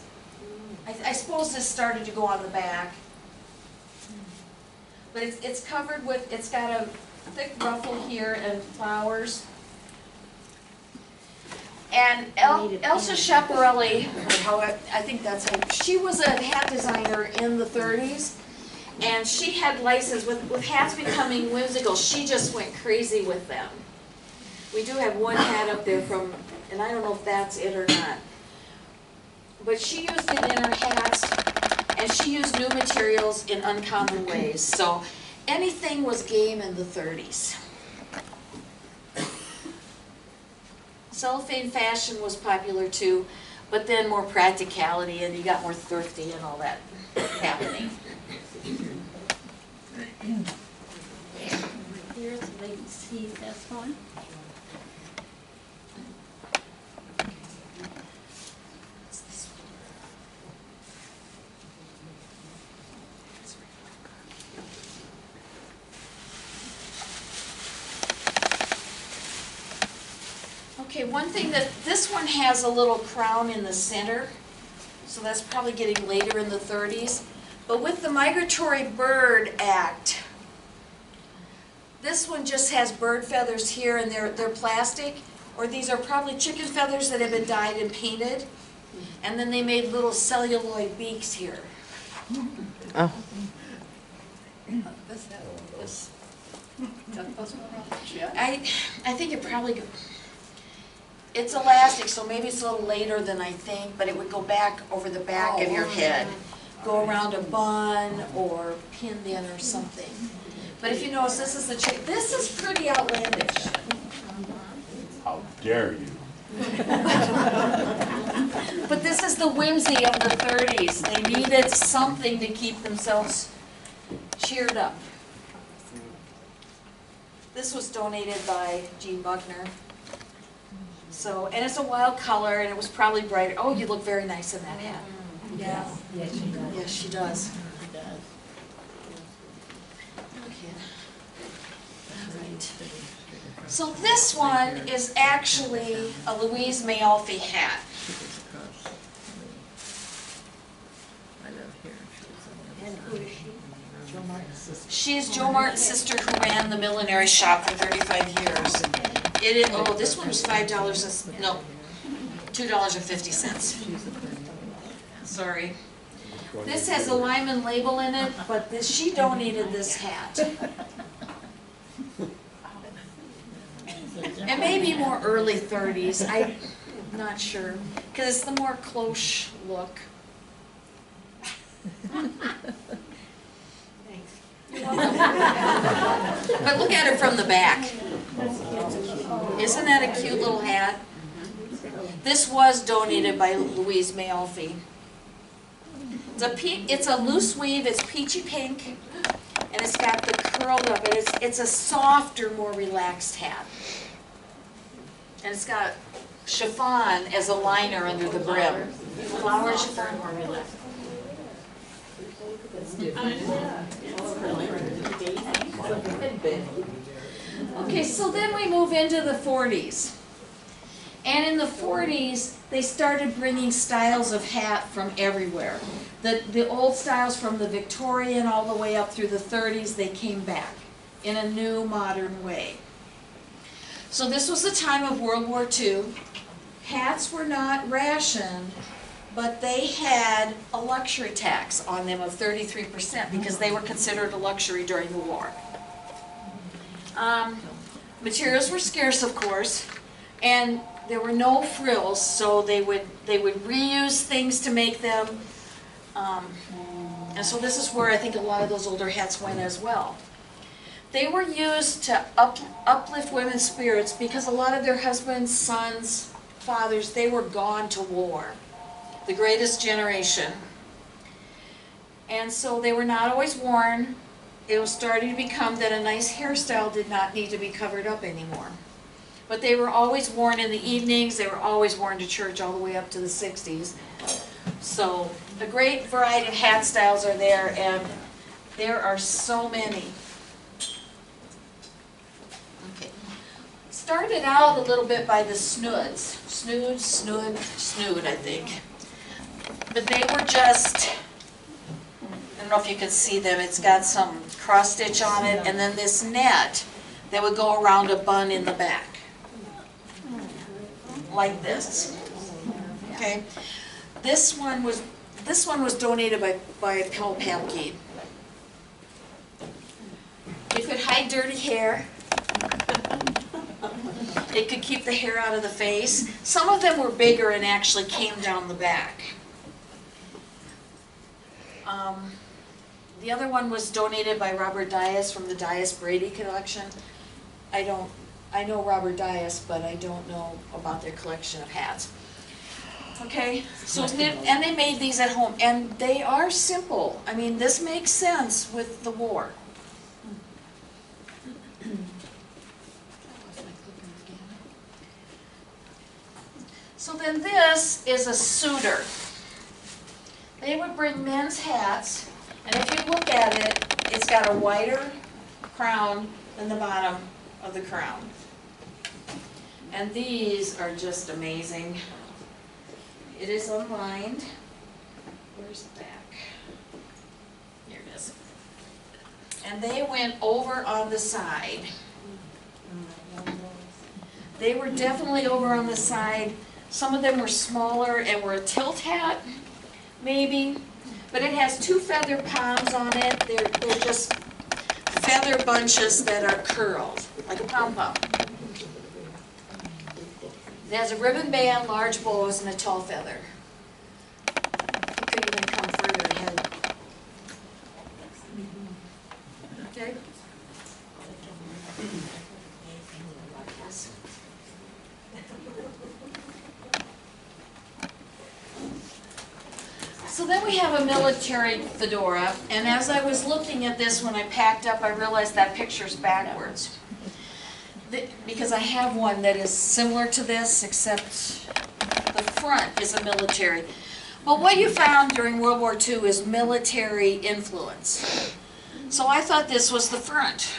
I suppose this started to go on the back. But it's covered with, it's got a thick ruffle here and flowers. And Elsa Schiaparelli, or how I think that's how, she was a hat designer in the 30s. And she had license, with hats becoming whimsical, she just went crazy with them. We do have one hat up there from, and I don't know if that's it or not. But she used it in her hats, and she used new materials in uncommon ways. So anything was game in the 30s. Cellophane fashion was popular too, but then more practicality, and you got more thrifty and all that happening. Here's the lady, see this one? Okay, one thing that, this one has a little crown in the center, so that's probably getting later in the 30s. But with the Migratory Bird Act, this one just has bird feathers here, and they're plastic, or these are probably chicken feathers that have been dyed and painted, and then they made little celluloid beaks here. Oh. This, That wasn't around yet. I think it probably, it's elastic, so maybe it's a little later than I think, but it would go back over the back of your head. Go around a bun or pinned in or something. But if you notice, this is the chick. This is pretty outlandish. How dare you? But this is the whimsy of the 30s. They needed something to keep themselves cheered up. This was donated by Jean Buckner. So, and it's a wild color, and it was probably brighter. Oh, you look very nice in that hat. Yeah. Yes, she does. Yes, she does. She does. Okay. All right. So this one is actually a Louise Mayolfi hat. And who is she? Joe Martin's sister. She's Joe Martin's sister who ran the millinery shop for 35 years. It is, oh, this one was $5, no, $2.50. Sorry. This has a Lyman label in it, but she donated this hat. It may be more early 30s, I'm not sure, because it's the more cloche look. But look at her from the back. Isn't that a cute little hat? This was donated by Louise Mayolfi. It's a loose weave, it's peachy pink, and it's got the curled up, and it's a softer, more relaxed hat. And it's got chiffon as a liner under the brim. Flower chiffon, more relaxed. Okay, so then we move into the 40s. And in the 40s, they started bringing styles of hat from everywhere. The old styles from the Victorian all the way up through the 30s, they came back in a new, modern way. So this was the time of World War II. Hats were not rationed, but they had a luxury tax on them of 33% because they were considered a luxury during the war. Materials were scarce, of course, and there were no frills, so they would reuse things to make them. And so this is where I think a lot of those older hats went as well. They were used to uplift women's spirits because a lot of their husbands, sons, fathers, they were gone to war. The greatest generation. And so they were not always worn. It was starting to become that a nice hairstyle did not need to be covered up anymore. But they were always worn in the evenings. They were always worn to church all the way up to the 60s. So a great variety of hat styles are there, and there are so many. Okay. Started out a little bit by the snoods. Snood, I think. But they were just, I don't know if you can see them, it's got some cross stitch on it, and then this net that would go around a bun in the back. Like this. Okay. This one was donated by Paul Pamke. It could hide dirty hair. It could keep the hair out of the face. Some of them were bigger and actually came down the back. The other one was donated by Robert Dias from the Dias Brady collection. I know Robert Dias, but I don't know about their collection of hats. Okay, so and they made these at home, and they are simple. I mean, this makes sense with the war. So then this is a suitor. They would bring men's hats, and if you look at it, it's got a wider crown than the bottom of the crown. And these are just amazing. It is unlined. Where's the back? Here it is. And they went over on the side. They were definitely over on the side. Some of them were smaller and were a tilt hat, maybe. But it has two feather palms on it. They're just feather bunches that are curled, like a pom-pom. It has a ribbon band, large bows, and a tall feather. You could even come further ahead. Okay? So then we have a military fedora, and as I was looking at this when I packed up, I realized that picture's backwards. Because I have one that is similar to this, except the front is a military. But what you found during World War II is military influence. So I thought this was the front.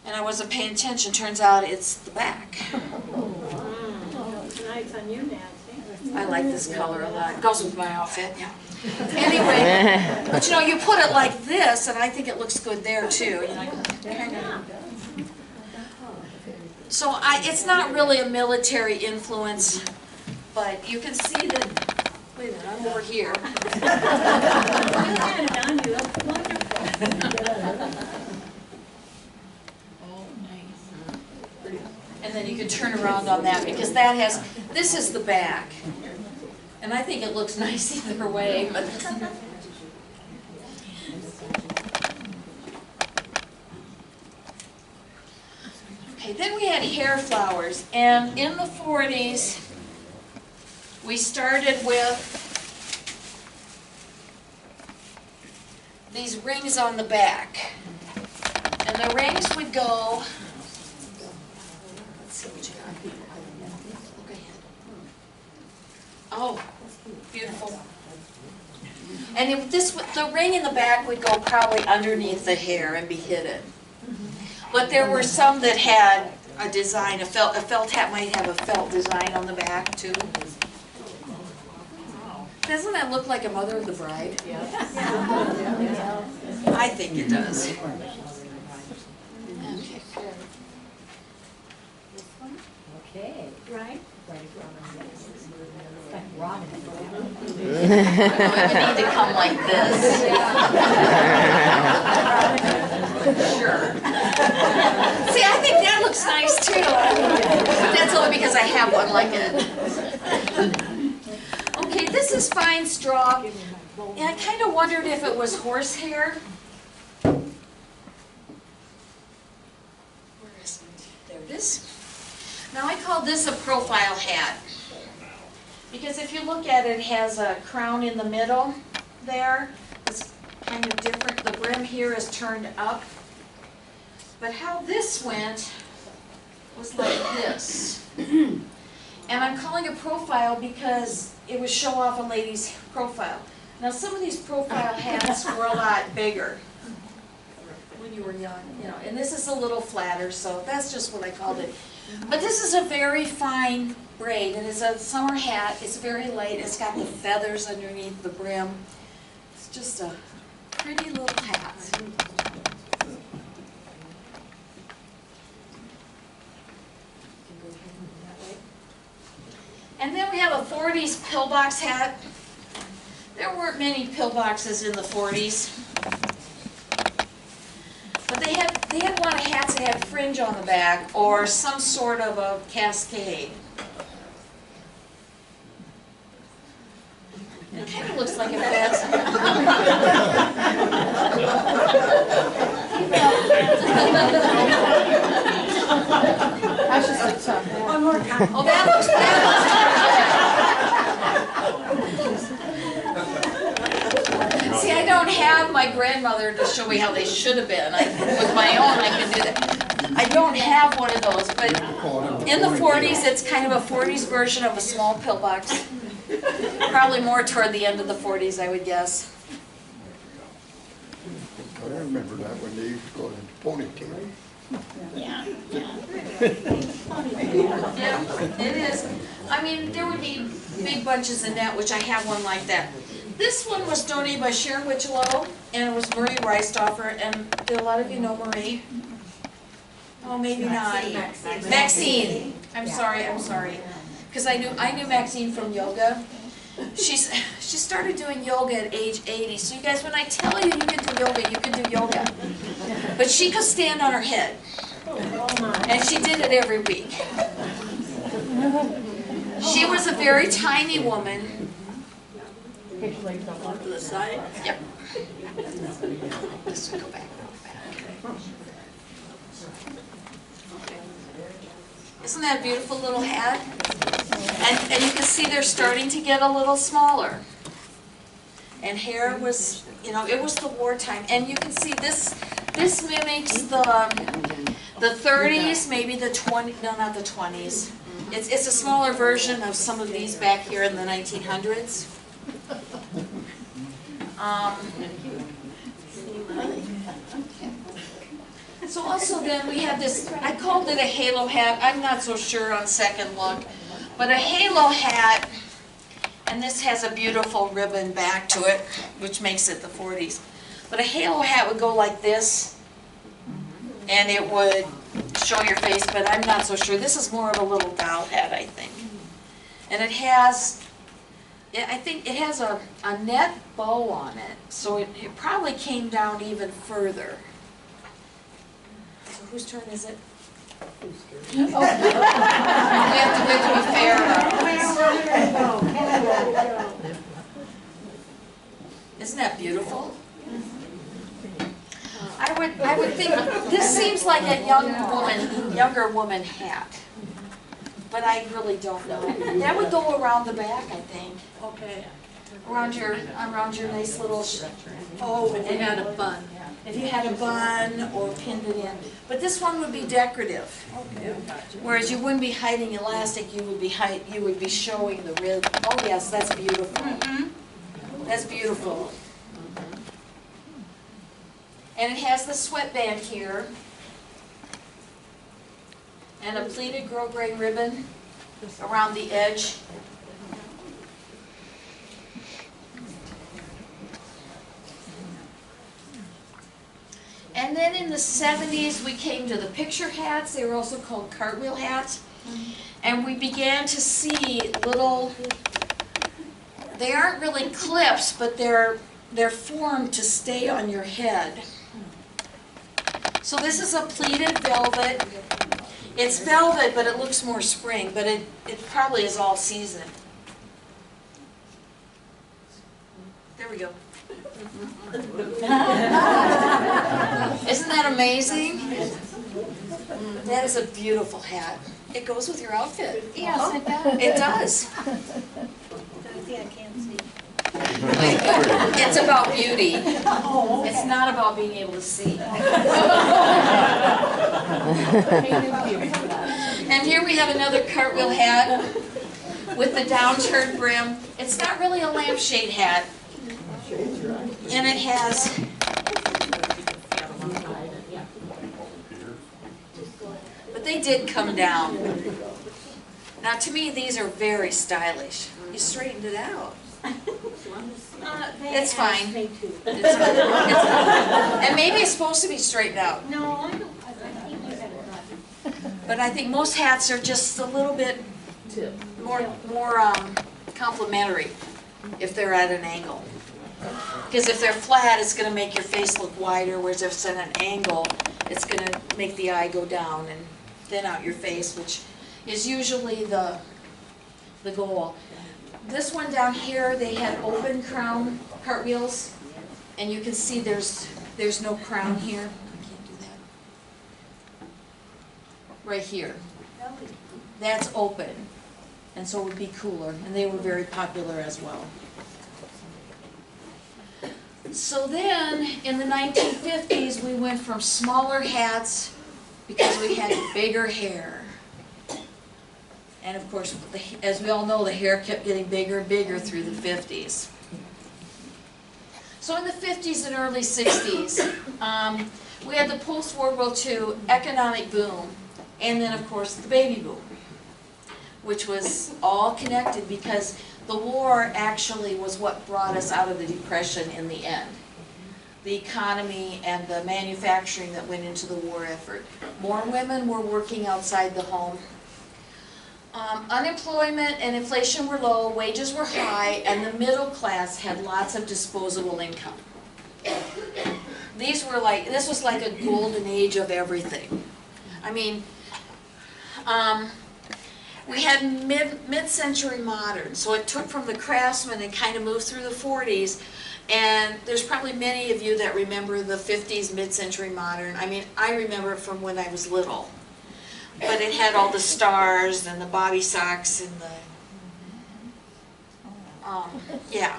And I wasn't paying attention. Turns out it's the back. Nice on you, Nancy. I like this color a lot. It goes with my outfit, yeah. Anyway, but you know, you put it like this, and I think it looks good there too. You know, kind of. So it's not really a military influence, but you can see that, wait a minute, I'm over here. on that because that has, this is the back. And I think it looks nice either way, but. Okay, then we had hair flowers, and in the 40s, we started with these rings on the back. And the rings would go, let's see what you got. Look ahead. Oh, beautiful. And the ring in the back would go probably underneath the hair and be hidden. But there were some that had a design, a felt hat might have a felt design on the back too. Doesn't that look like a mother of the bride? Yeah. I think it does. Okay. Right? Robin. You need to come like this. Sure. See, I think that looks nice too. But that's only because I have one like it. Okay, this is fine straw. And I kind of wondered if it was horsehair. Where is it? There it is. Now I call this a profile hat. Because if you look at it, it has a crown in the middle there. It's kind of different. The brim here is turned up. But how this went was like this. And I'm calling it profile because it would show off a lady's profile. Now some of these profile hats were a lot bigger when you were young, you know, and this is a little flatter, so that's just what I called it. But this is a very fine braid, and it's a summer hat. It's very light. It's got the feathers underneath the brim. It's just a pretty little hat. And then we have a 40s pillbox hat. There weren't many pillboxes in the 40s. But they had a lot of hats that had fringe on the back or some sort of a cascade. It kind of looks like a vest. One more time. Oh, that looks See, I don't have my grandmother to show me how they should have been. With my own, I can do that. I don't have one of those, but in the 40s, it's kind of a 40s version of a small pillbox. Probably more toward the end of the 40s, I would guess. I remember that when they used to go into ponytail. Yeah, it is. I mean, there would be big bunches in that, which I have one like that. This one was donated by Sharon Wichelow, and it was Marie Reistoffer, and do a lot of you know Marie? Oh, maybe not. Maxine. I'm sorry. Because I knew Maxine from yoga. She started doing yoga at age 80. So you guys, when I tell you you can do yoga, you can do yoga. But she could stand on her head. And she did it every week. She was a very tiny woman. To the side. Yep. Just go back. Isn't that a beautiful little hat? And you can see they're starting to get a little smaller. And hair was, you know, it was the wartime. And you can see this mimics the 30s, maybe the 20s, no, not the 20s. It's a smaller version of some of these back here in the 1900s. So also then we have this, I called it a halo hat. I'm not so sure on second look, but a halo hat, and this has a beautiful ribbon back to it, which makes it the 40s. But a halo hat would go like this, and it would show your face, but I'm not so sure. This is more of a little doll hat, I think. And it has, I think it has a net bow on it, so it probably came down even further. So whose turn is it? We have to wait to be fair about this. Isn't that beautiful? I would think, this seems like a younger woman hat. But I really don't know. That would go around the back, I think. Okay. Around your nice little, Oh, and you had a bun. if you had a bun or pinned it in. But this one would be decorative. Okay, I got you. Whereas you wouldn't be hiding elastic, you would be showing the rib. Oh yes, that's beautiful. That's beautiful. And it has the sweatband here. And a pleated grosgrain ribbon around the edge. And then in the 70s, we came to the picture hats. They were also called cartwheel hats. And we began to see little, they aren't really clips, but they're formed to stay on your head. So this is a pleated velvet. It's velvet, but it looks more spring, but it probably is all season. There we go. Isn't that amazing? That is a beautiful hat. It goes with your outfit. Yes, it does. It does. See, I can't see. It's about beauty. It's not about being able to see. And here we have another cartwheel hat with the downturned brim. It's not really a lampshade hat. And it has, but they did come down. Now to me these are very stylish. You straightened it out. It's fine. It's fine. And maybe it's supposed to be straightened out. No, I don't, I think you said it. But I think most hats are just a little bit more complimentary if they're at an angle. Because if they're flat, it's going to make your face look wider, whereas if it's at an angle, it's going to make the eye go down and thin out your face, which is usually the goal. This one down here, they had open crown cartwheels, and you can see there's no crown here. I can't do that. Right here. That's open, and so it would be cooler, and they were very popular as well. So then, in the 1950s, we went from smaller hats because we had bigger hair. And of course, as we all know, the hair kept getting bigger and bigger through the 50s. So in the 50s and early 60s, we had the post-World War II economic boom, and then of course the baby boom, which was all connected because the war actually was what brought us out of the Depression in the end. The economy and the manufacturing that went into the war effort. More women were working outside the home. Unemployment and inflation were low, wages were high, and the middle class had lots of disposable income. This was like a golden age of everything. I mean, we had mid-century modern, so it took from the Craftsman and kind of moved through the 40s, and there's probably many of you that remember the 50s mid-century modern. I mean, I remember it from when I was little. But it had all the stars and the bobby socks and the, yeah.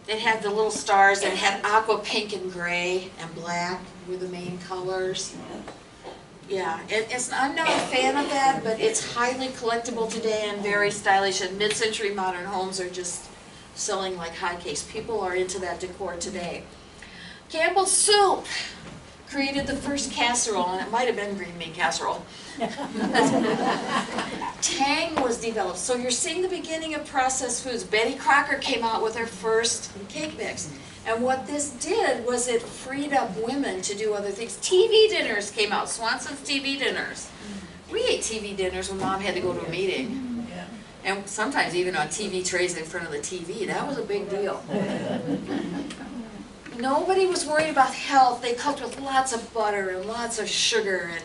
It had the little stars, and it had aqua pink and gray and black were the main colors. Yeah, I'm not a fan of that, but it's highly collectible today and very stylish, and mid-century modern homes are just selling like hotcakes. People are into that decor today. Campbell's Soup created the first casserole, and it might have been green bean casserole. Tang was developed. So you're seeing the beginning of processed foods. Betty Crocker came out with her first cake mix. And what this did was it freed up women to do other things. TV dinners came out, Swanson's TV dinners. We ate TV dinners when Mom had to go to a meeting. And sometimes even on TV trays in front of the TV. That was a big deal. Nobody was worried about health. They cooked with lots of butter and lots of sugar, and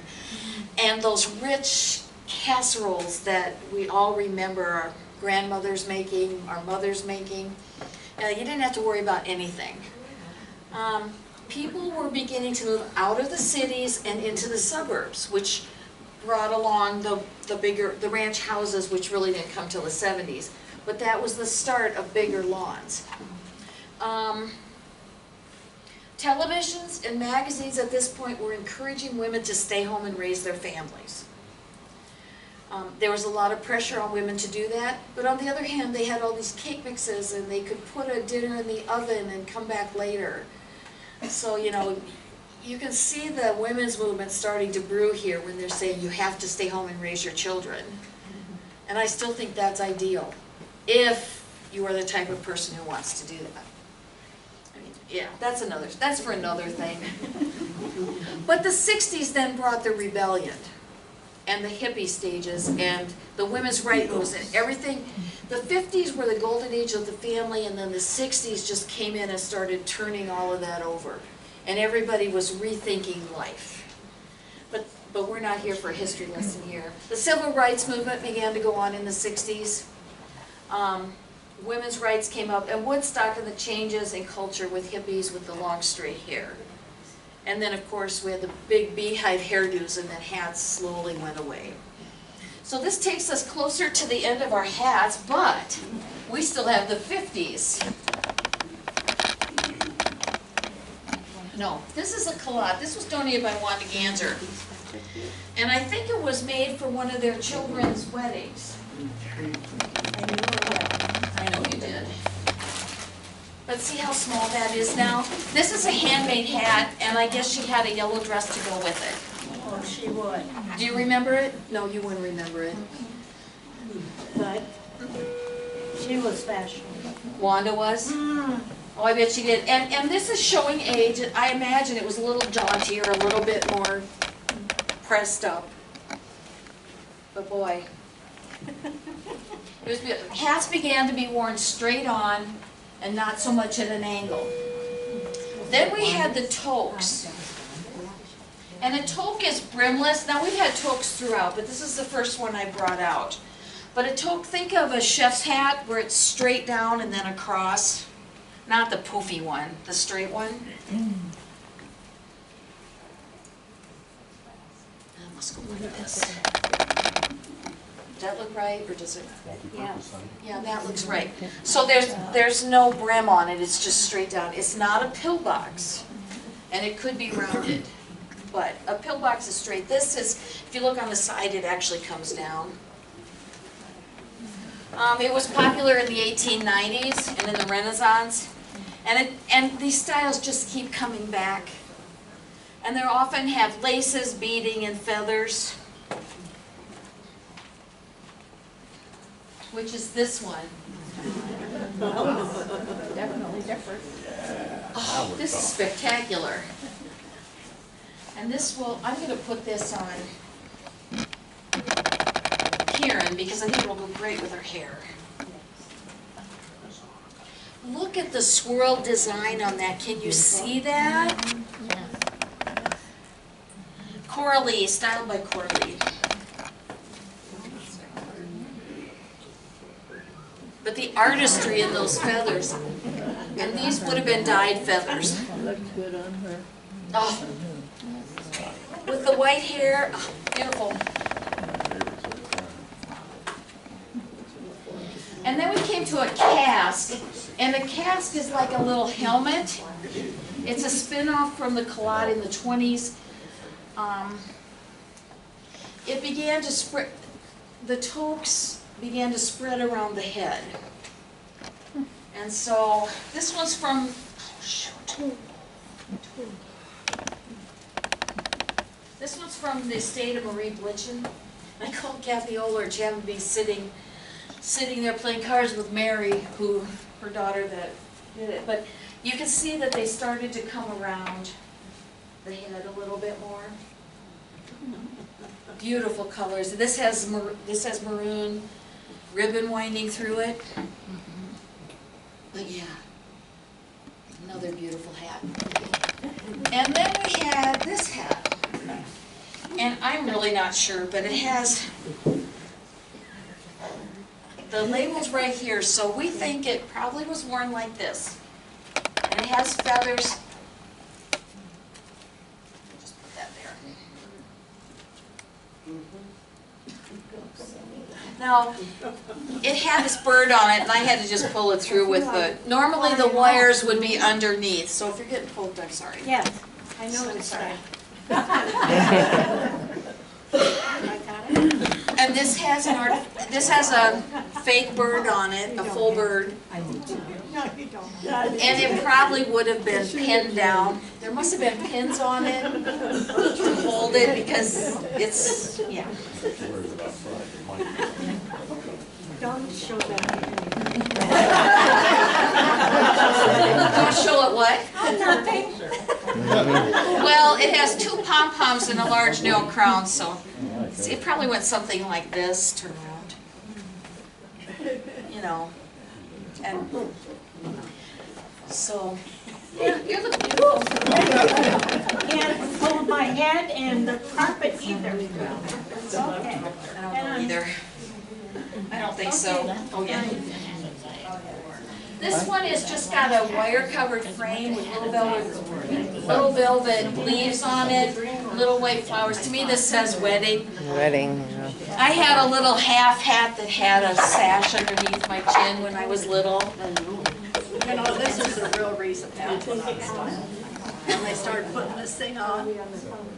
And those rich casseroles that we all remember our grandmothers making, our mothers making. You didn't have to worry about anything. People were beginning to move out of the cities and into the suburbs, which brought along the ranch houses, which really didn't come till the 70s. But that was the start of bigger lawns. Televisions and magazines at this point were encouraging women to stay home and raise their families. There was a lot of pressure on women to do that, but on the other hand, they had all these cake mixes and they could put a dinner in the oven and come back later. So, you know, you can see the women's movement starting to brew here when they're saying you have to stay home and raise your children. And I still think that's ideal, if you are the type of person who wants to do that. I mean, yeah, that's for another thing. But the 60s then brought the rebellion and the hippie stages and the women's rights movement and everything. The 50s were the golden age of the family, and then the 60s just came in and started turning all of that over. And everybody was rethinking life. But we're not here for a history lesson here. The civil rights movement began to go on in the 60s. Women's rights came up, and Woodstock and the changes in culture with hippies with the long straight hair. And then, of course, we had the big beehive hairdos, and then hats slowly went away. So this takes us closer to the end of our hats, but we still have the 50s. No, this is a culotte. This was donated by Wanda Ganser. And I think it was made for one of their children's weddings. I know you did. But see how small that is now? This is a handmade hat, and I guess she had a yellow dress to go with it. Oh, she would. Do you remember it? No, you wouldn't remember it. But she was fashionable. Wanda was? Oh, I bet she did. And this is showing age. I imagine it was a little jauntier, a little bit more pressed up. But boy. It was beautiful. Hats began to be worn straight on and not so much at an angle. Then we had the toques. And a toque is brimless. Now we've had toques throughout, but this is the first one I brought out. But a toque, think of a chef's hat where it's straight down and then across. Not the poofy one, the straight one. Let's go look at this. Does that look right, or does it? Yeah. Yeah, that looks right. So there's no brim on it, it's just straight down. It's not a pillbox, and it could be rounded, but a pillbox is straight. This is, if you look on the side, it actually comes down. It was popular in the 1890s and in the Renaissance, and these styles just keep coming back. And they often have laces, beading, and feathers. Which is this one. Definitely different. Oh, this is spectacular. And this will, I'm going to put this on Karen because I think it'll go great with her hair. Look at the swirl design on that. Can you see that? Coralie, styled by Coralie. But the artistry in those feathers, and these would have been dyed feathers. Looks good on her. Oh, with the white hair, oh, beautiful. And then we came to a casque, and the casque is like a little helmet. It's a spin-off from the culotte in the 20s. It began to spread, the toques began to spread around the head. And so, this one's from, oh shoot. This one's from the estate of Marie Blitchen. I called Kathy Oler, she happened to be sitting there playing cards with Mary, her daughter that did it. But you can see that they started to come around the head a little bit more. Beautiful colors. This has maroon ribbon winding through it. But yeah, another beautiful hat. And then we had this hat. And I'm really not sure, but it has, the label's right here, so we think it probably was worn like this. And it has feathers. Just put that there. Now, it had this bird on it, and I had to just pull it through with the, normally the wires would be underneath, so if you're getting poked, I'm sorry. Yes, I know So it's sorry. right. And this has this has a fake bird on it, a full bird, No, you don't. and it probably would have been pinned down. There must have been pins on it to hold it because it's, yeah. Worried about Friday, Mike. Don't show that. Don't show it what? Nothing. Well, it has two pom-poms and a large nail crown, so it probably went something like this, turn around. You know, and so, yeah, you look beautiful. Can't hold my head and the carpet either. Okay. I don't know either. I don't think so. Oh, yeah. This one has just got a wire-covered frame with little velvet leaves on it, little white flowers. To me, this says wedding. Wedding, yeah. I had a little half hat that had a sash underneath my chin when I was little. You know, this is the real reason Pat went out of style. When they started putting this thing on,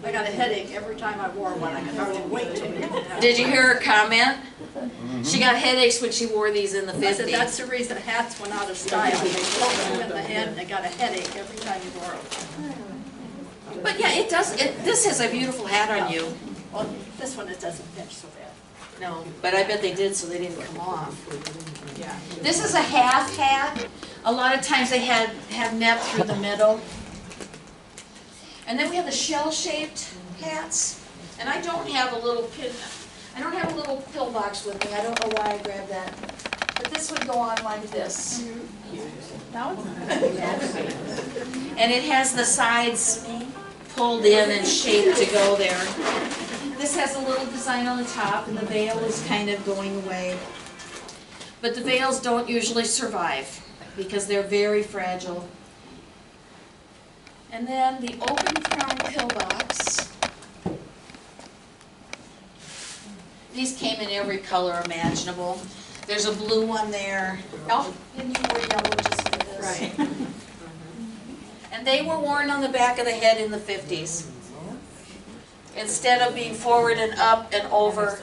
I got a headache every time I wore one. I could hardly wait till we didn't have Did you hear her comment? She got headaches when she wore these in the I said, that's 50s. the reason hats went out of style. They poked them in the head and they got a headache every time you wore them. But yeah, it does. This has a beautiful hat on you. Well, this one, it doesn't pinch so bad. No, but I bet they did so they didn't come off. Yeah. This is a half hat. A lot of times they have net through the middle. And then we have the shell-shaped hats. And I don't have a little pill box with me. I don't know why I grabbed that. But this would go on like this. And it has the sides pulled in and shaped to go there. This has a little design on the top, and the veil is kind of going away. But the veils don't usually survive because they're very fragile. And then the open crown pillbox. These came in every color imaginable. There's a blue one there. Oh, and you wore yellow just for this. Right. And they were worn on the back of the head in the 50s. Instead of being forward and up and over,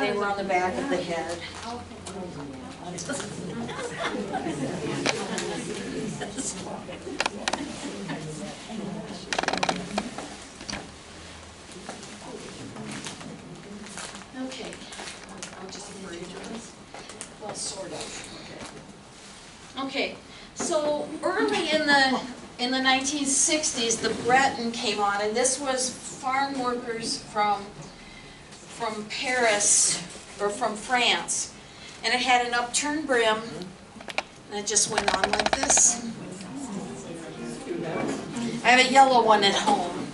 they were on the back of the head. Okay, I'll just read this. Well, sort of. Okay, so early in the 1960s, the Breton came on, and this was farm workers from Paris, or from France. And it had an upturned brim, and it just went on like this. I have a yellow one at home,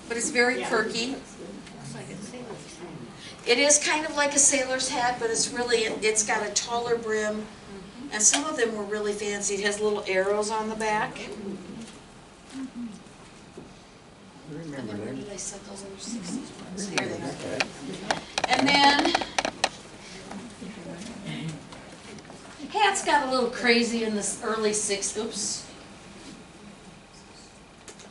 but it's very perky. It is kind of like a sailor's hat, but it's got a taller brim, and some of them were really fancy. It has little arrows on the back. And then where did I set those other 60s ones? Here they are. And then, hats got a little crazy in the early 60s. Oops.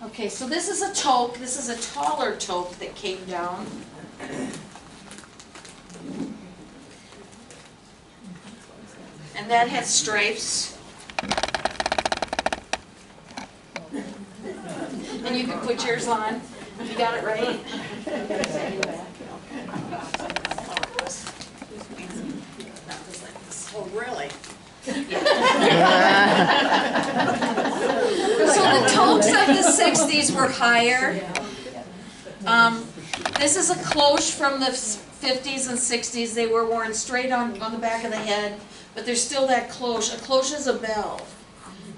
Okay, so this is a toque. This is a taller toque that came down. And that had stripes. And you can put yours on. You got it right? Oh, really? So the toques of the 60s were higher. This is a cloche from the 50s and 60s. They were worn straight on the back of the head, but there's still that cloche. A cloche is a bell.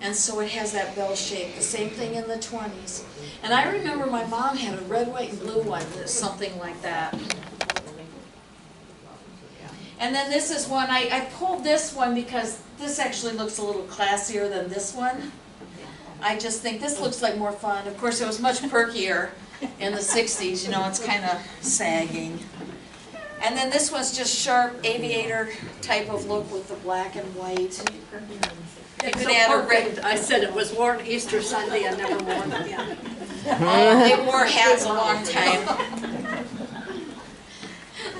And so it has that bell shape, the same thing in the 20s. And I remember my mom had a red, white, and blue one, something like that. And then this is one, I pulled this one because this actually looks a little classier than this one. I just think this looks like more fun. Of course, it was much perkier in the 60s, you know, it's kind of sagging. And then this one's just sharp aviator type of look with the black and white. You could add a red. I said it was worn Easter Sunday and never worn again. Oh, they wore hats a long time.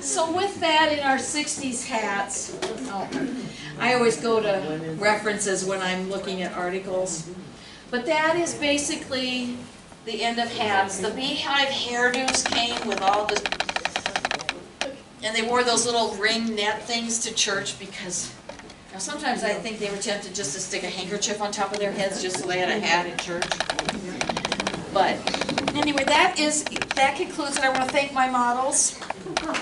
So with that, in our 60s hats, I always go to references when I'm looking at articles. But that is basically the end of hats. The beehive hairdos came with all the, and they wore those little ring net things to church because, you know, sometimes I think they were tempted just to stick a handkerchief on top of their heads just so they had a hat in church. But anyway, that concludes it. I want to thank my models. And I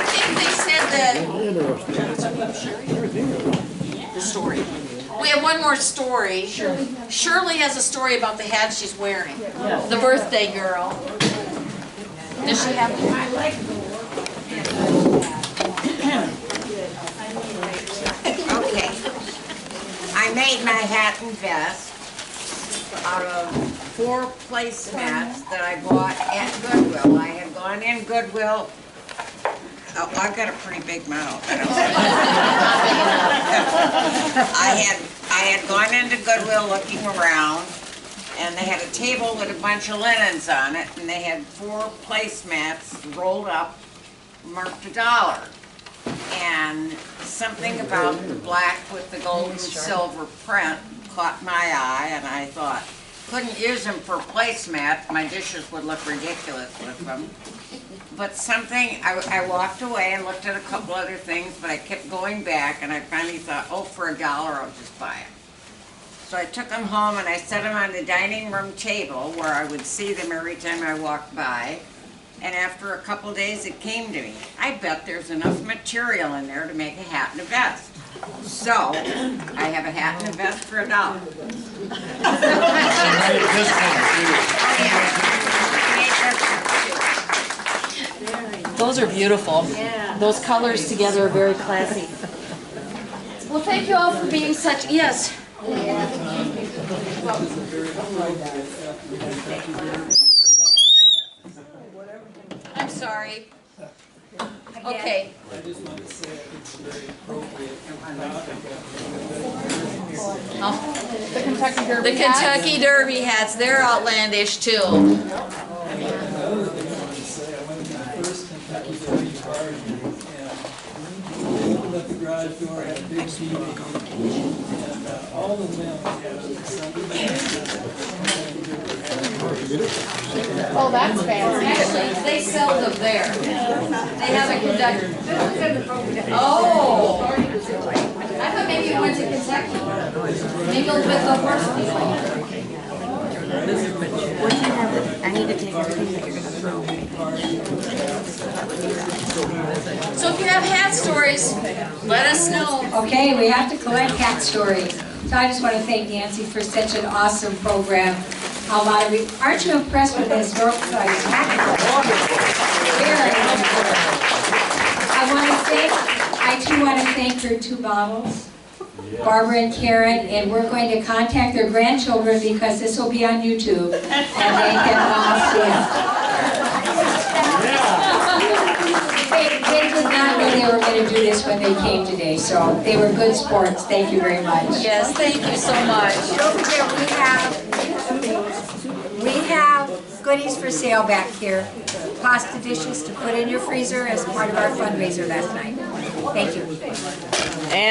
think they said that the story. We have one more story. Shirley has a story about the hat she's wearing. The birthday girl. Does she have Okay. I made my hat and vest out of 4 placemats that I bought at Goodwill. I had gone in Goodwill. Oh, I've got a pretty big mouth. I had gone into Goodwill looking around, and they had a table with a bunch of linens on it, and they had 4 placemats rolled up, marked $1. And something about the black with the gold and silver print caught my eye, and I thought, couldn't use them for placemats. My dishes would look ridiculous with them. But something, I walked away and looked at a couple other things, but I kept going back, and I finally thought, oh, for $1, I'll just buy it. So I took them home and I set them on the dining room table where I would see them every time I walked by. And after a couple days, it came to me. I bet there's enough material in there to make a hat and a vest. So, I have a hat and a vest for $1. Those are beautiful. Yeah. Those colors together are very classy. Well, thank you all for being such, yes. I'm sorry. Okay. The Kentucky Derby hats, they're outlandish too. At the garage door, had a big TV, and all the men Oh, that's fancy. Actually, they sell them there. They have a Kentucky. Oh! I thought maybe you went to Kentucky. Mingled with the horse people. I need to take everything that you're going to throw. So if you have hat stories, let us know. Okay, we have to collect hat stories. So I just want to thank Nancy for such an awesome program. Aren't you impressed with the historical spectacle? I too want to thank her 2 models, Barbara and Karen, and we're going to contact their grandchildren because this will be on YouTube, and they can all see it. They did not know they were going to do this when they came today, so they were good sports. Thank you very much. Yes, thank you so much. Over there we have goodies for sale back here. Pasta dishes to put in your freezer as part of our fundraiser last night. Thank you. And